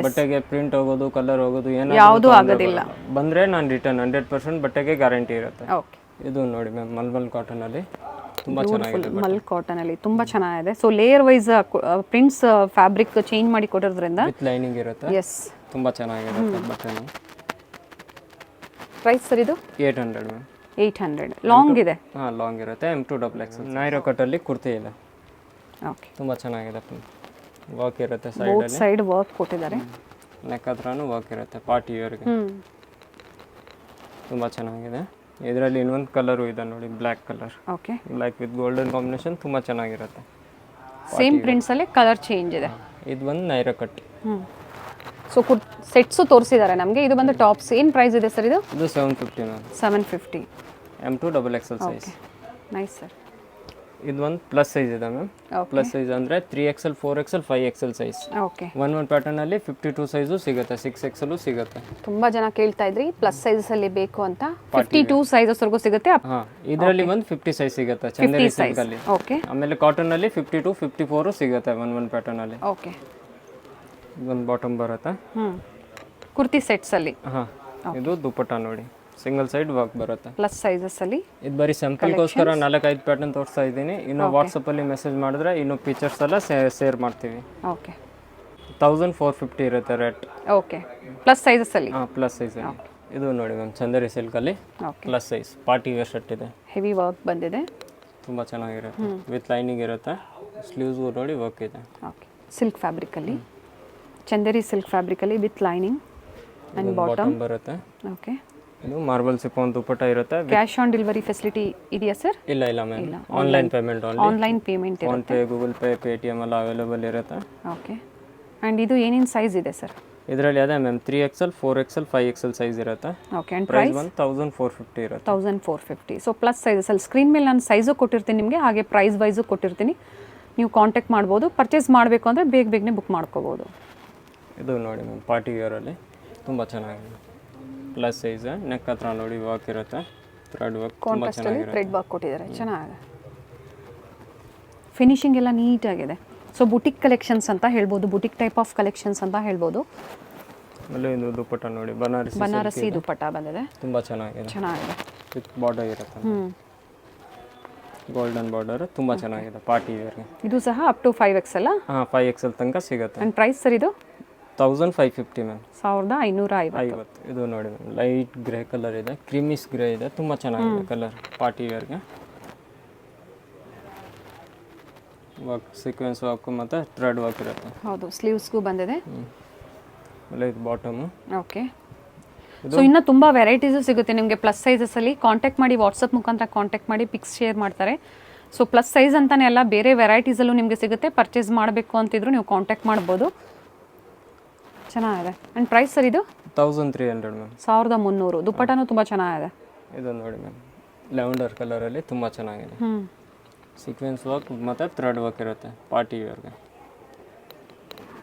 ಬಟ್ಟೆಗೆ ಪ್ರಿಂಟ್ ಹೋಗೋದು, ಕಲರ್ ಹೋಗೋದು ಯಾವುದೂ ಆಗೋದಿಲ್ಲ. ಬಂದ್ರೆ ನಾನು ರಿಟರ್ನ್ 100% ಬಟ್ಟೆಗೆ ಗ್ಯಾರಂಟಿ ಇರುತ್ತೆ. ಓಕೆ ಇದು ನೋಡಿ ಮ್ಯಾಮ್ ಮಲ್ಮಲ್ ಕಾಟನ್ ಅಲ್ಲಿ ತುಂಬಾ ಚೆನ್ನಾಗಿದೆ. ಮಲ್ ಕಾಟನ್ ಅಲ್ಲಿ ತುಂಬಾ ಚೆನ್ನಾಗಿದೆ. So layer wise prints fabric change ಮಾಡಿ ಕೊಡೋದ್ರಿಂದ ವಿತ್ ಲೈನಿಂಗ್ ಇರುತ್ತೆ. ಎಸ್ ತುಂಬಾ ಚೆನ್ನಾಗಿರುತ್ತೆ ಬಟ್ಟೆ. ಪ್ರೈಸ್ ಸರ್ ಇದು? 800 ಮ್ಯಾಮ್. 800 ಲಾಂಗ್ ಇದೆ. ಲಾಂಗ್ ಇರುತ್ತೆ. M2XXL ನೈರೋ ಕಟ್ ಅಲ್ಲಿ ಕುರ್ತಿ ಇದೆ. ಓಕೆ ತುಂಬಾ ಚೆನ್ನಾಗಿದೆ. ವರ್ಕ್ ಇರುತ್ತೆ ಬೋತ್ ಸೈಡ್ ವರ್ಕ್ ಕೊಟ್ಟಿದ್ದಾರೆ. ನೆಕ್ ಹತ್ರನೂ ವರ್ಕ್ ಇರುತ್ತೆ ಪಾರ್ಟಿ ವೇರ್ಗೆ. ತುಂಬಾ ಚೆನ್ನಾಗಿದೆ. ಇದರಲ್ಲಿ ಇನ್ನೊಂದು ಕಲರು ಇದೆ ನೋಡಿ, black colour, okay black with golden combination ತುಂಬ ಚೆನ್ನಾಗಿರುತ್ತೆ. ಸೇಮ್ ಪ್ರಿಂಟ್ಸಲ್ಲೇ ಕಲರ್ ಚೇಂಜ್ ಇದೆ. ಇದು ಒಂದು ನೈರಾ ಕಟ್. ಸೊ ಸೆಟ್ಸು ತೋರಿಸಿದ್ದಾರೆ ನಮಗೆ. ಇದು ಬಂದು ಟಾಪ್ಸ್. ಏನು ಪ್ರೈಸ್ ಇದೆ ಸರ್ ಇದು? ಇದು 750 ma'am. 750. M2 XXL size. Nice sir. ಇದು ಒಂದು ಪ್ಲಸ್ ಸೈಜ್ ಇದೆ ಮ್ಯಾಮ್. ಪ್ಲಸ್ ಸೈಜ್ ಅಂದರೆ 3XL 4XL 5XL size. Okay. ಒಂದು ಪ್ಯಾಟರ್ನಲ್ಲಿ 52 ಸೈಜು ಸಿಗುತ್ತೆ, 6XL ಸಿಗುತ್ತೆ. ತುಂಬ ಜನ ಕೇಳ್ತಾ ಇದ್ರಿ ಪ್ಲಸ್ ಸೈಜಲ್ಲಿ ಬೇಕು ಅಂತ. 52 ಸೈಜಸ್ವರೆಗೂ ಸಿಗುತ್ತೆ. ಹಾಂ, ಇದರಲ್ಲಿ ಒಂದು 50 ಸೈಜ್ ಸಿಗುತ್ತೆ ಚಂದೇರಿ ಸಿಲ್ಕಲ್ಲಿ. ಓಕೆ. ಆಮೇಲೆ ಕಾಟನ್ನಲ್ಲಿ 52 54 ಸಿಗುತ್ತೆ ಒಂದು ಪ್ಯಾಟರ್ನಲ್ಲಿ. ಓಕೆ. ಒಂದು ಬಾಟಮ್ ಬರುತ್ತೆ. ಕುರ್ತಿ ಸೆಟ್ಸಲ್ಲಿ. ಹಾಂ, ಇದು ದುಪಟ್ಟ ನೋಡಿ, ಸಿಂಗಲ್ ಸೈಡ್ ವರ್ಕ್ ಬರುತ್ತೆ. ಪ್ಲಸ್ ಸೈಜಸ್ಸಲ್ಲಿ. ಇದು ಬರೀ ಸ್ಯಾಂಪಲ್ಗೋಸ್ಕರ 4-5 ಪ್ಯಾಟರ್ನ್ ತೋರಿಸ್ತಾ ಇದ್ದೀನಿ. ಇನ್ನು ವಾಟ್ಸಪ್ಪಲ್ಲಿ ಮೆಸೇಜ್ ಮಾಡಿದ್ರೆ ಇನ್ನು ಪಿಕ್ಚರ್ಸ್ ಎಲ್ಲ ಶೇರ್ ಮಾಡ್ತೀವಿ. ಓಕೆ. 1450 ಇರುತ್ತೆ ರೇಟ್. ಓಕೆ. ಪ್ಲಸ್ ಸೈಜಸ್ಸಲ್ಲಿ. ಹಾಂ, ಪ್ಲಸ್ ಸೈಜ್. ಇದು ನೋಡಿ ಮ್ಯಾಮ್, ಚಂದೇರಿ ಸಿಲ್ಕಲ್ಲಿ plus size party wear shirt ಇದೆ. ಹೆವಿ ವರ್ಕ್ ಬಂದಿದೆ, ತುಂಬ ಚೆನ್ನಾಗಿರುತ್ತೆ. ವಿತ್ ಲೈನಿಂಗ್ ಇರುತ್ತೆ. ಸ್ಲೀವ್ಸ್ಗೂ ನೋಡಿ ವರ್ಕ್ ಇದೆ. ಓಕೆ. ಸಿಲ್ಕ್ ಫ್ಯಾಬ್ರಿಕಲ್ಲಿ, ಚಂದೇರಿ ಸಿಲ್ಕ್ ಫ್ಯಾಬ್ರಿಕಲ್ಲಿ ವಿತ್ ಲೈನಿಂಗ್ ಆ್ಯಂಡ್ ಬಾಟಮ್ ಬರುತ್ತೆ. ಓಕೆ. ಇದು ಮಾರ್ಬಲ್ ಸಿಫಾನ್ ದುಪಟ್ಟ ಇರುತ್ತೆ. ಕ್ಯಾಶ್ ಆನ್ ಡೆಲಿವರಿ ಫೆಸಿಲಿಟಿ ಇದೆಯಾ ಸರ್? ಇಲ್ಲ ma'am, online payment only. Online payment PhonePe, Google Pay, Paytm ಎಲ್ಲ ಅವೈಲೇಬಲ್ ಇರುತ್ತೆ. ಓಕೆ. ಆ್ಯಂಡ್ ಇದು ಏನೇನು ಸೈಜ್ ಇದೆ ಸರ್? ಇದರಲ್ಲಿ ಅದೇ ma'am 3XL 4XL 5XL size ಇರುತ್ತೆ. ಓಕೆ. ಆ್ಯಂಡ್ ಪ್ರೈಸ್ 1450 ಇರುತ್ತೆ. 1450. ಸೊ ಪ್ಲಸ್ ಸೈಜಸಲ್ಲಿ ಸ್ಕ್ರೀನ್ ಮೇಲೆ ನಾನು ಸೈಜು ಕೊಟ್ಟಿರ್ತೀನಿ ನಿಮಗೆ, ಹಾಗೆ ಪ್ರೈಸ್ ವೈಸು ಕೊಟ್ಟಿರ್ತೀನಿ. ನೀವು ಕಾಂಟ್ಯಾಕ್ಟ್ ಮಾಡ್ಬೋದು. ಪರ್ಚೇಸ್ ಮಾಡಬೇಕು ಅಂದರೆ ಬೇಗನೆ ಬುಕ್ ಮಾಡ್ಕೋಬೋದು. ಇದು ನೋಡಿ ಮ್ಯಾಮ್, ಪಾರ್ಟಿ ವೇರಲ್ಲಿ ತುಂಬ ಚೆನ್ನಾಗಿದೆ. ಪ್ಲಸ್ ಸೈಜ್, ನೆಕ್ ಹತ್ರ ನೋಡಿ ವರ್ಕ್ ಇರುತ್ತೆ, ಥ್ರೆಡ್ ವರ್ಕ್ ತುಂಬ ಚೆನ್ನಾಗಿರುತ್ತೆ. ಥ್ರೆಡ್ ವರ್ಕ್ ಕೊಟ್ಟಿದ್ದಾರೆ, ಚೆನ್ನಾಗಿದೆ. ಫಿನಿಶಿಂಗ್ ಎಲ್ಲ ನೀಟಾಗಿದೆ. ಸೊ ಬುಟಿಕ್ ಕಲೆಕ್ಷನ್ಸ್ ಅಂತ ಹೇಳ್ಬೋದು, ಬುಟಿಕ್ ಟೈಪ್ ಆಫ್ ಕಲೆಕ್ಷನ್ಸ್ ಅಂತ ಹೇಳ್ಬೋದು. ಆಮೇಲೆ ಇದು ದುಪಟ್ಟ ನೋಡಿ, ಬನಾರಸಿ ದುಪಟ್ಟ ಬಂದಿದೆ, ತುಂಬ ಚೆನ್ನಾಗಿದೆ. ವಿತ್ ಬಾರ್ಡರ್ ಇರುತ್ತೆ, ಗೋಲ್ಡನ್ ಬಾರ್ಡರ್, ತುಂಬ ಚೆನ್ನಾಗಿದೆ ಪಾರ್ಟಿ ವೇರ್ಗೆ. ಇದು ಸಹ ಅಪ್ ಟು 5XL. ಹಾಂ, 5XL ತನಕ ಸಿಗುತ್ತೆ. ಆ್ಯಂಡ್ ಪ್ರೈಸ್ ಸರ್ ಇದು 1550 ಮ್ಯಾಮ್. 1550. ಇದು ನೋಡಿ ಮ್ಯಾಮ್, ಲೈಟ್ ಗ್ರೇ ಕಲರ್ ಇದೆ, ಕ್ರೀಮಿಸ್ ಗ್ರೇ ಇದೆ, ತುಂಬ ಚೆನ್ನಾಗಿದೆ ಕಲರ್ ಪಾರ್ಟಿ ವೇರ್ಗೆ. ವರ್ಕ್ ಸೀಕ್ವೆನ್ಸ್ ವರ್ಕ್ ಮತ್ತು ಥ್ರೆಡ್ ವರ್ಕ್ ಇರುತ್ತೆ. ಹೌದು, ಸ್ಲೀವ್ಸ್ಗೂ ಬಂದಿದೆ. ಆಮೇಲೆ ಇದು ಬಾಟಮು. ಓಕೆ. ಸೊ ಇನ್ನೂ ತುಂಬ ವೆರೈಟೀಸು ಸಿಗುತ್ತೆ ನಿಮಗೆ ಪ್ಲಸ್ ಸೈಜಸಲ್ಲಿ. ಕಾಂಟ್ಯಾಕ್ಟ್ ಮಾಡಿ, ವಾಟ್ಸಪ್ ಮುಖಾಂತರ ಕಾಂಟ್ಯಾಕ್ಟ್ ಮಾಡಿ, ಪಿಕ್ಸ್ ಶೇರ್ ಮಾಡ್ತಾರೆ. ಸೊ ಪ್ಲಸ್ ಸೈಜ್ ಅಂತಲೇ ಅಲ್ಲ, ಬೇರೆ ವೆರೈಟೀಸಲ್ಲೂ ನಿಮಗೆ ಸಿಗುತ್ತೆ. ಪರ್ಚೇಸ್ ಮಾಡಬೇಕು ಅಂತಿದ್ರು ನೀವು ಕಾಂಟ್ಯಾಕ್ಟ್ ಮಾಡ್ಬೋದು. ಚೆನ್ನಾಗಿದೆ. ಆ್ಯಂಡ್ ಪ್ರೈಸ್ ಸರ್ ಇದು 1300 ಮ್ಯಾಮ್. 1300. ದುಪ್ಪಟ್ಟನೂ ತುಂಬ ಚೆನ್ನಾಗಿದೆ. ಇದು ನೋಡಿ ಮ್ಯಾಮ್, ಲ್ಯಾವೆಂಡರ್ ಕಲರಲ್ಲಿ ತುಂಬ ಚೆನ್ನಾಗಿದೆ. ಸೀಕ್ವೆನ್ಸ್ ವರ್ಕ್ ಮತ್ತು ಥ್ರೆಡ್ ವರ್ಕ್ ಇರುತ್ತೆ ಪಾರ್ಟಿ ವೇರ್ಗೆ.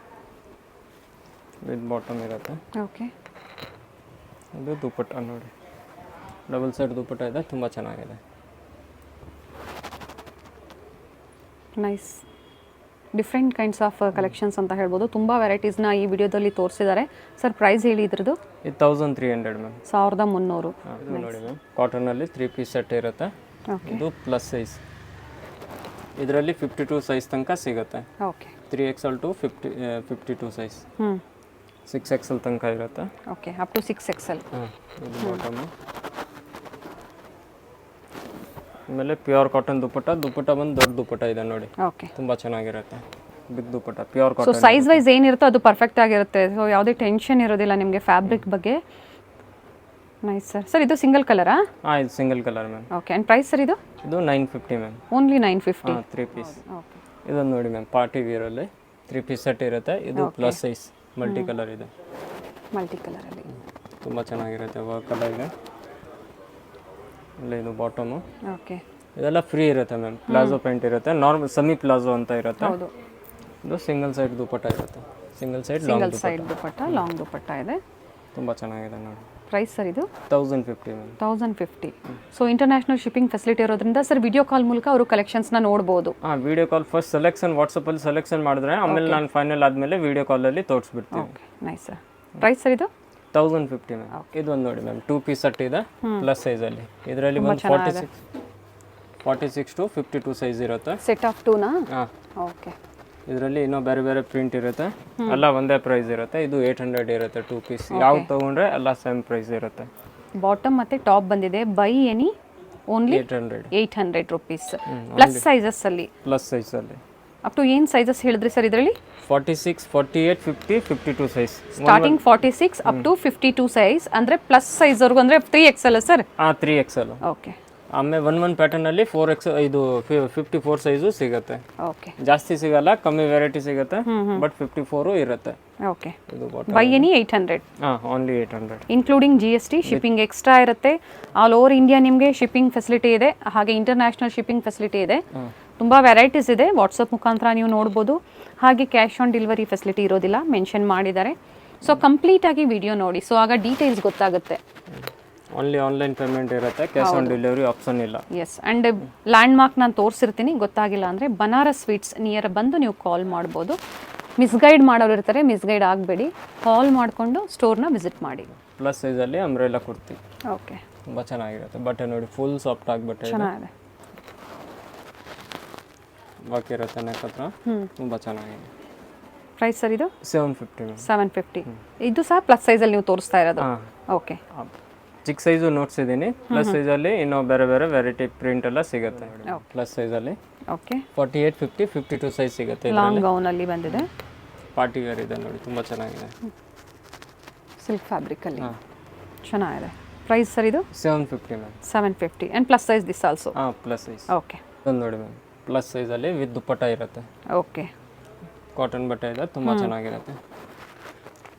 ವಿತ್ ಬಾಟಮ್ ಇರುತ್ತೆ. ಓಕೆ. ಇದು ದುಪ್ಪಟ್ಟ ನೋಡಿ, ಡಬಲ್ ಸೈಡ್ ದುಪ್ಪಟ್ಟ ಇದೆ, ತುಂಬ ಚೆನ್ನಾಗಿದೆ. Nice. Different kinds of collections ಅಂತ ಹೇಳ್ಬೋದು. ತುಂಬ ವೆರೈಟೀಸ್ನ ಈ ವಿಡಿಯೋದಲ್ಲಿ ತೋರಿಸಿದ್ದಾರೆ. ಸರ್ ಪ್ರೈಸ್ ಹೇಳಿ ಇದ್ರದ್ದು? ಇದು 1300 ಮ್ಯಾಮ್. 1300. ಇದು ನೋಡಿ ಮ್ಯಾಮ್, ಕಾಟನಲ್ಲಿ 3 ಪೀಸ್ ಸೆಟ್ ಇರುತ್ತೆ. ಇದು ಪ್ಲಸ್ ಸೈಜ್. ಇದರಲ್ಲಿ 52 ಸೈಜ್ ತನಕ ಸಿಗುತ್ತೆ. Okay. 3XL to 52 size. 6XL ತನಕ ಇರುತ್ತೆ. Okay, up to 6XL. ಇದು ಬಾಟಮು. ಆಮೇಲೆ ಪ್ಯೂರ್ ಕಾಟನ್ ದುಪ್ಪಟ್ಟ ಬಂದು ದೊಡ್ಡ ದುಪ್ಪಟ್ಟ ಇದೆ ನೋಡಿ. ಓಕೆ. ತುಂಬ ಚೆನ್ನಾಗಿರುತ್ತೆ, big dupatta, pure so cotton. Size wise ಏನಿರುತ್ತೋ ಅದು ಪರ್ಫೆಕ್ಟ್ ಆಗಿರುತ್ತೆ. ಸೊ ಯಾವುದೇ ಟೆನ್ಷನ್ ಇರೋದಿಲ್ಲ ನಿಮಗೆ ಫ್ಯಾಬ್ರಿಕ್ ಬಗ್ಗೆ. Nice sir. ಸರ್ ಇದು ಸಿಂಗಲ್ ಕಲರಾ? ಹಾಂ, ಇದು single colour ma'am. Okay. And price sir ಇದು? ಇದು 950 ಮ್ಯಾಮ್. ಓನ್ಲಿ 950. 3 ಪೀಸ್. ಓಕೆ. ಇದೊಂದು ನೋಡಿ ಮ್ಯಾಮ್, ಪಾರ್ಟಿ ವೇರಲ್ಲಿ 3 ಪೀಸ್ ಸೆಟ್ ಇರುತ್ತೆ. ಇದು ಪ್ಲಸ್ ಸೈಜ್, ಮಲ್ಟಿ ಕಲರ್ ಇದೆ. ಮಲ್ಟಿ ಕಲರಲ್ಲಿ ತುಂಬ ಚೆನ್ನಾಗಿರುತ್ತೆ, ವರ್ಕ್ ಎಲ್ಲ ಇದೆ. ಇದು ಬಾಟಮು. ಓಕೆ. ಇದೆಲ್ಲ ಫ್ರೀ ಇರುತ್ತೆ ಮ್ಯಾಮ್. ಪ್ಲಾಜೋ ಪ್ಯಾಂಟ್ ಇರುತ್ತೆ, ನಾರ್ಮಲ್ ಸೆಮಿ ಪ್ಲಾಜೋ ಅಂತ ಇರುತ್ತೆ. ಹೌದು. ಇದು ಸಿಂಗಲ್ ಸೈಡ್ ದುಪ್ಪಟ್ಟ ಇರುತ್ತೆ, ಸಿಂಗಲ್ ಸೈಡ್ ದುಪ್ಪಟ್ಟ, ಲಾಂಗ್ ದುಪ್ಪಟ್ಟ ಇದೆ. ತುಂಬ ಚೆನ್ನಾಗಿದೆ ನೋಡಿ. ಪ್ರೈಸ್ ಸರ್ ಇದು 1050 ma'am. 1050. So international shipping facility ಇರೋದ್ರಿಂದ ಸರ್ ವಿಡಿಯೋ ಕಾಲ್ ಮೂಲಕ ಅವರು ಕಲೆಕ್ಷನ್ಸ್ನ ನೋಡ್ಬೋದು. ಹಾಂ, ವಿಡಿಯೋ ಕಾಲ್ ಫಸ್ಟ್ ಸೆಲೆಕ್ಷನ್ ವಾಟ್ಸಪ್ಪಲ್ಲಿ ಸೆಲೆಕ್ಷನ್ ಮಾಡಿದ್ರೆ ಆಮೇಲೆ ನಾನು ಫೈನಲ್ ಆದಮೇಲೆ ವಿಡಿಯೋ ಕಾಲಲ್ಲಿ ತೋರಿಸ್ಬಿಡ್ತೀನಿ. Okay, nice sir. Price sir ಇದು 1050 ಮ್ಯಾಮ್. ಇದೊಂದು ನೋಡಿ ಮ್ಯಾಮ್, 2 ಪೀಸ್ ಸೆಟ್ ಇದೆ ಪ್ಲಸ್ ಸೈಜಲ್ಲಿ. ಇದರಲ್ಲಿ ಒಂದು 46 ಟು 52 ಸೈಜ್ ಇರುತ್ತೆ. ಸೆಟ್ ಆಫ್ 2ನಾ? ಹಾಂ. ಓಕೆ. ಇದರಲ್ಲಿ ಇನ್ನೂ ಬೇರೆ ಬೇರೆ ಪ್ರಿಂಟ್ ಇರುತ್ತೆ, ಎಲ್ಲ ಒಂದೇ ಪ್ರೈಸ್ ಇರುತ್ತೆ. ಇದು 800 ಇರುತ್ತೆ 2 ಪೀಸ್. ಯಾವ್ದು ತೊಗೊಂಡ್ರೆ ಎಲ್ಲ ಸೇಮ್ ಪ್ರೈಸ್ ಇರುತ್ತೆ. ಬಾಟಮ್ ಮತ್ತು ಟಾಪ್ ಬಂದಿದೆ. Buy any only 800 800 rupees. Plus ಸೈಜಸ್ಸಲ್ಲಿ. ಪ್ಲಸ್ ಸೈಜಲ್ಲಿ ಅಪ್ ಟು ಏನು ಸೈಜಸ್ ಹೇಳಿದ್ರಿ ಸರ್ ಇದರಲ್ಲಿ? 46, 48, 50, 52 size. Starting 46 up to 52 size, ಅಂದರೆ ಪ್ಲಸ್ ಸೈಜ್ವರೆಗೂ ಅಂದರೆ 3XL ಸರ್? 3XL. ಓಕೆ. ಆಮೇಲೆ ಒನ್ ಪ್ಯಾಟರ್ನಲ್ಲಿ 4X ಇದು 54 ಸೈಜು ಸಿಗುತ್ತೆ. ಓಕೆ. ಜಾಸ್ತಿ ಸಿಗಲ್ಲ, ಕಮ್ಮಿ ವೆರೈಟಿ ಸಿಗುತ್ತೆ, ಬಟ್ 54 ಇರುತ್ತೆ. ಓಕೆ. ಇದು by any 800. Only 800 including GST. Shipping extra ಇರುತ್ತೆ. ಆಲ್ ಓವರ್ ಇಂಡಿಯಾ ನಿಮಗೆ ಶಿಪ್ಪಿಂಗ್ ಫೆಸಿಲಿಟಿ ಇದೆ, ಹಾಗೆ ಇಂಟರ್ನ್ಯಾಷನಲ್ ಶಿಪ್ಪಿಂಗ್ ಫೆಸಿಲಿಟಿ ಇದೆ. ತುಂಬ ವೆರೈಟೀಸ್ ಇದೆ, ವಾಟ್ಸಪ್ ಮುಖಾಂತರ ನೀವು ನೋಡ್ಬೋದು. ಹಾಗೆ ಕ್ಯಾಶ್ ಆನ್ ಡೆಲಿವರಿ ಫೆಸಿಲಿಟಿ ಇರೋದಿಲ್ಲ, ಮೆನ್ಷನ್ ಮಾಡಿದ್ದಾರೆ. ಸೊ ಕಂಪ್ಲೀಟಾಗಿ ವಿಡಿಯೋ ನೋಡಿ, ಸೊ ಆಗ ಡೀಟೇಲ್ಸ್ ಗೊತ್ತಾಗುತ್ತೆ. ಓನ್ಲಿ ಆನ್ಲೈನ್ ಪೇಮೆಂಟ್ ಇರುತ್ತೆ, ಕ್ಯಾಶ್ ಆನ್ ಡೆಲಿವರಿ ಆಪ್ಷನ್ ಇಲ್ಲ. ಎಸ್, ಆ್ಯಂಡ್ ಲ್ಯಾಂಡ್ ಮಾರ್ಕ್ ನಾನು ತೋರಿಸಿರ್ತೀನಿ, ಗೊತ್ತಾಗಿಲ್ಲ ಅಂದರೆ ಬನಾರಸ್ ಸ್ವೀಟ್ಸ್ ನಿಯರ್ ಬಂದು ನೀವು ಕಾಲ್ ಮಾಡ್ಬೋದು. ಮಿಸ್ಗೈಡ್ ಮಾಡೋರು ಇರ್ತಾರೆ, ಮಿಸ್ಗೈಡ್ ಆಗಬೇಡಿ, ಕಾಲ್ ಮಾಡಿಕೊಂಡು ಸ್ಟೋರ್ನ ವಿಸಿಟ್ ಮಾಡಿ. ಪ್ಲಸ್ ಸೈಜಲ್ಲಿ ಅಂಬ್ರೆಲಾ ಕುರ್ತಿ. ಓಕೆ. ತುಂಬ ಚೆನ್ನಾಗಿರುತ್ತೆ ಬಟ್ಟೆ ನೋಡಿ, ಫುಲ್ ಸಾಫ್ಟ್ ಆಗಿ ಬಟ್ಟೆ ಚೆನ್ನಾಗಿದೆ. ಬಾಕಿ ಇರುತ್ತೆ ನೆಕ್ ಹತ್ರ, ತುಂಬ ಚೆನ್ನಾಗಿದೆ. ಪ್ರೈಸ್ ಸರ್ ಇದು? 750. 750. ಇದು ಸಹ ಪ್ಲಸ್ ಸೈಜಲ್ಲಿ ನೀವು ತೋರಿಸ್ತಾ ಇರೋದು? ಓಕೆ. ಚಿಕ್ಕ ಸೈಜು ನೋಡ್ಸಿದ್ದೀನಿ, ಪ್ಲಸ್ ಸೈಜಲ್ಲಿ ಇನ್ನೂ ಬೇರೆ ಬೇರೆ ವೆರೈಟಿ ಪ್ರಿಂಟ್ ಎಲ್ಲ ಸಿಗುತ್ತೆ ಪ್ಲಸ್ ಸೈಜಲ್ಲಿ. ಓಕೆ. 48, 50, 52 ಸೈಜ್ ಸಿಗುತ್ತೆ. ಲಾಂಗ್ ಗೌನಲ್ಲಿ ಬಂದಿದೆ, ಪಾರ್ಟಿ ವೇರ್ ಇದೆ ನೋಡಿ, ತುಂಬ ಚೆನ್ನಾಗಿದೆ. ಸಿಲ್ಕ್ ಫ್ಯಾಬ್ರಿಕಲ್ಲಿ ಚೆನ್ನಾಗಿದೆ. ಪ್ರೈಸ್ ಸರ್ ಇದು? 750 ma'am. 750 and plus size this also? Plus size. Okay. ಇದೊಂದು ನೋಡಿ ಮ್ಯಾಮ್, ಪ್ಲಸ್ ಸೈಜಲ್ಲಿ ವಿತ್ ದುಪ್ಪಟ್ಟ ಇರುತ್ತೆ. ಓಕೆ. ಕಾಟನ್ ಬಟ್ಟೆ ಇದೆ, ತುಂಬ ಚೆನ್ನಾಗಿರುತ್ತೆ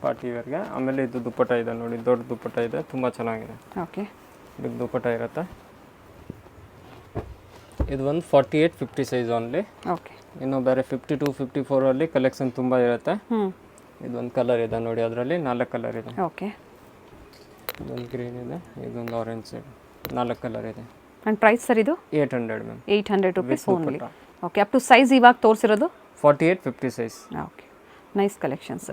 ಪಾರ್ಟಿ ವೇರ್ಗೆ. ಆಮೇಲೆ ಇದು ದುಪ್ಪಟ್ಟ ಇದೆ ನೋಡಿ, ದೊಡ್ಡ ದುಪ್ಪಟ್ಟ ಇದೆ, ತುಂಬ ಚೆನ್ನಾಗಿದೆ. ಓಕೆ. ಇದು ದುಪ್ಪಟ್ಟ ಇರುತ್ತೆ. ಇದು ಒಂದು 48, 50 ಸೈಜ್ ಓನ್ಲಿ. ಓಕೆ. ಇನ್ನು ಬೇರೆ 52, 54 ಅಲ್ಲಿ ಕಲೆಕ್ಷನ್ ತುಂಬ ಇರುತ್ತೆ. ಇದೊಂದು ಕಲರ್ ಇದೆ ನೋಡಿ, ಅದರಲ್ಲಿ 4 ಕಲರ್ ಇದೆ. ಓಕೆ. ಇದೊಂದು ಗ್ರೀನ್ ಇದೆ, ಇದೊಂದು ಆರೆಂಜ್ ಇದೆ, 4 ಕಲರ್ ಇದೆ. ಆ್ಯಂಡ್ ಪ್ರೈಸ್ ಸರ್ ಇದು? 800 ma'am. 800 rupees only. Okay. Up to size ಇವಾಗ ತೋರಿಸಿರೋದು? 48, 50 ಸೈಜ್. ಓಕೆ. Nice collections.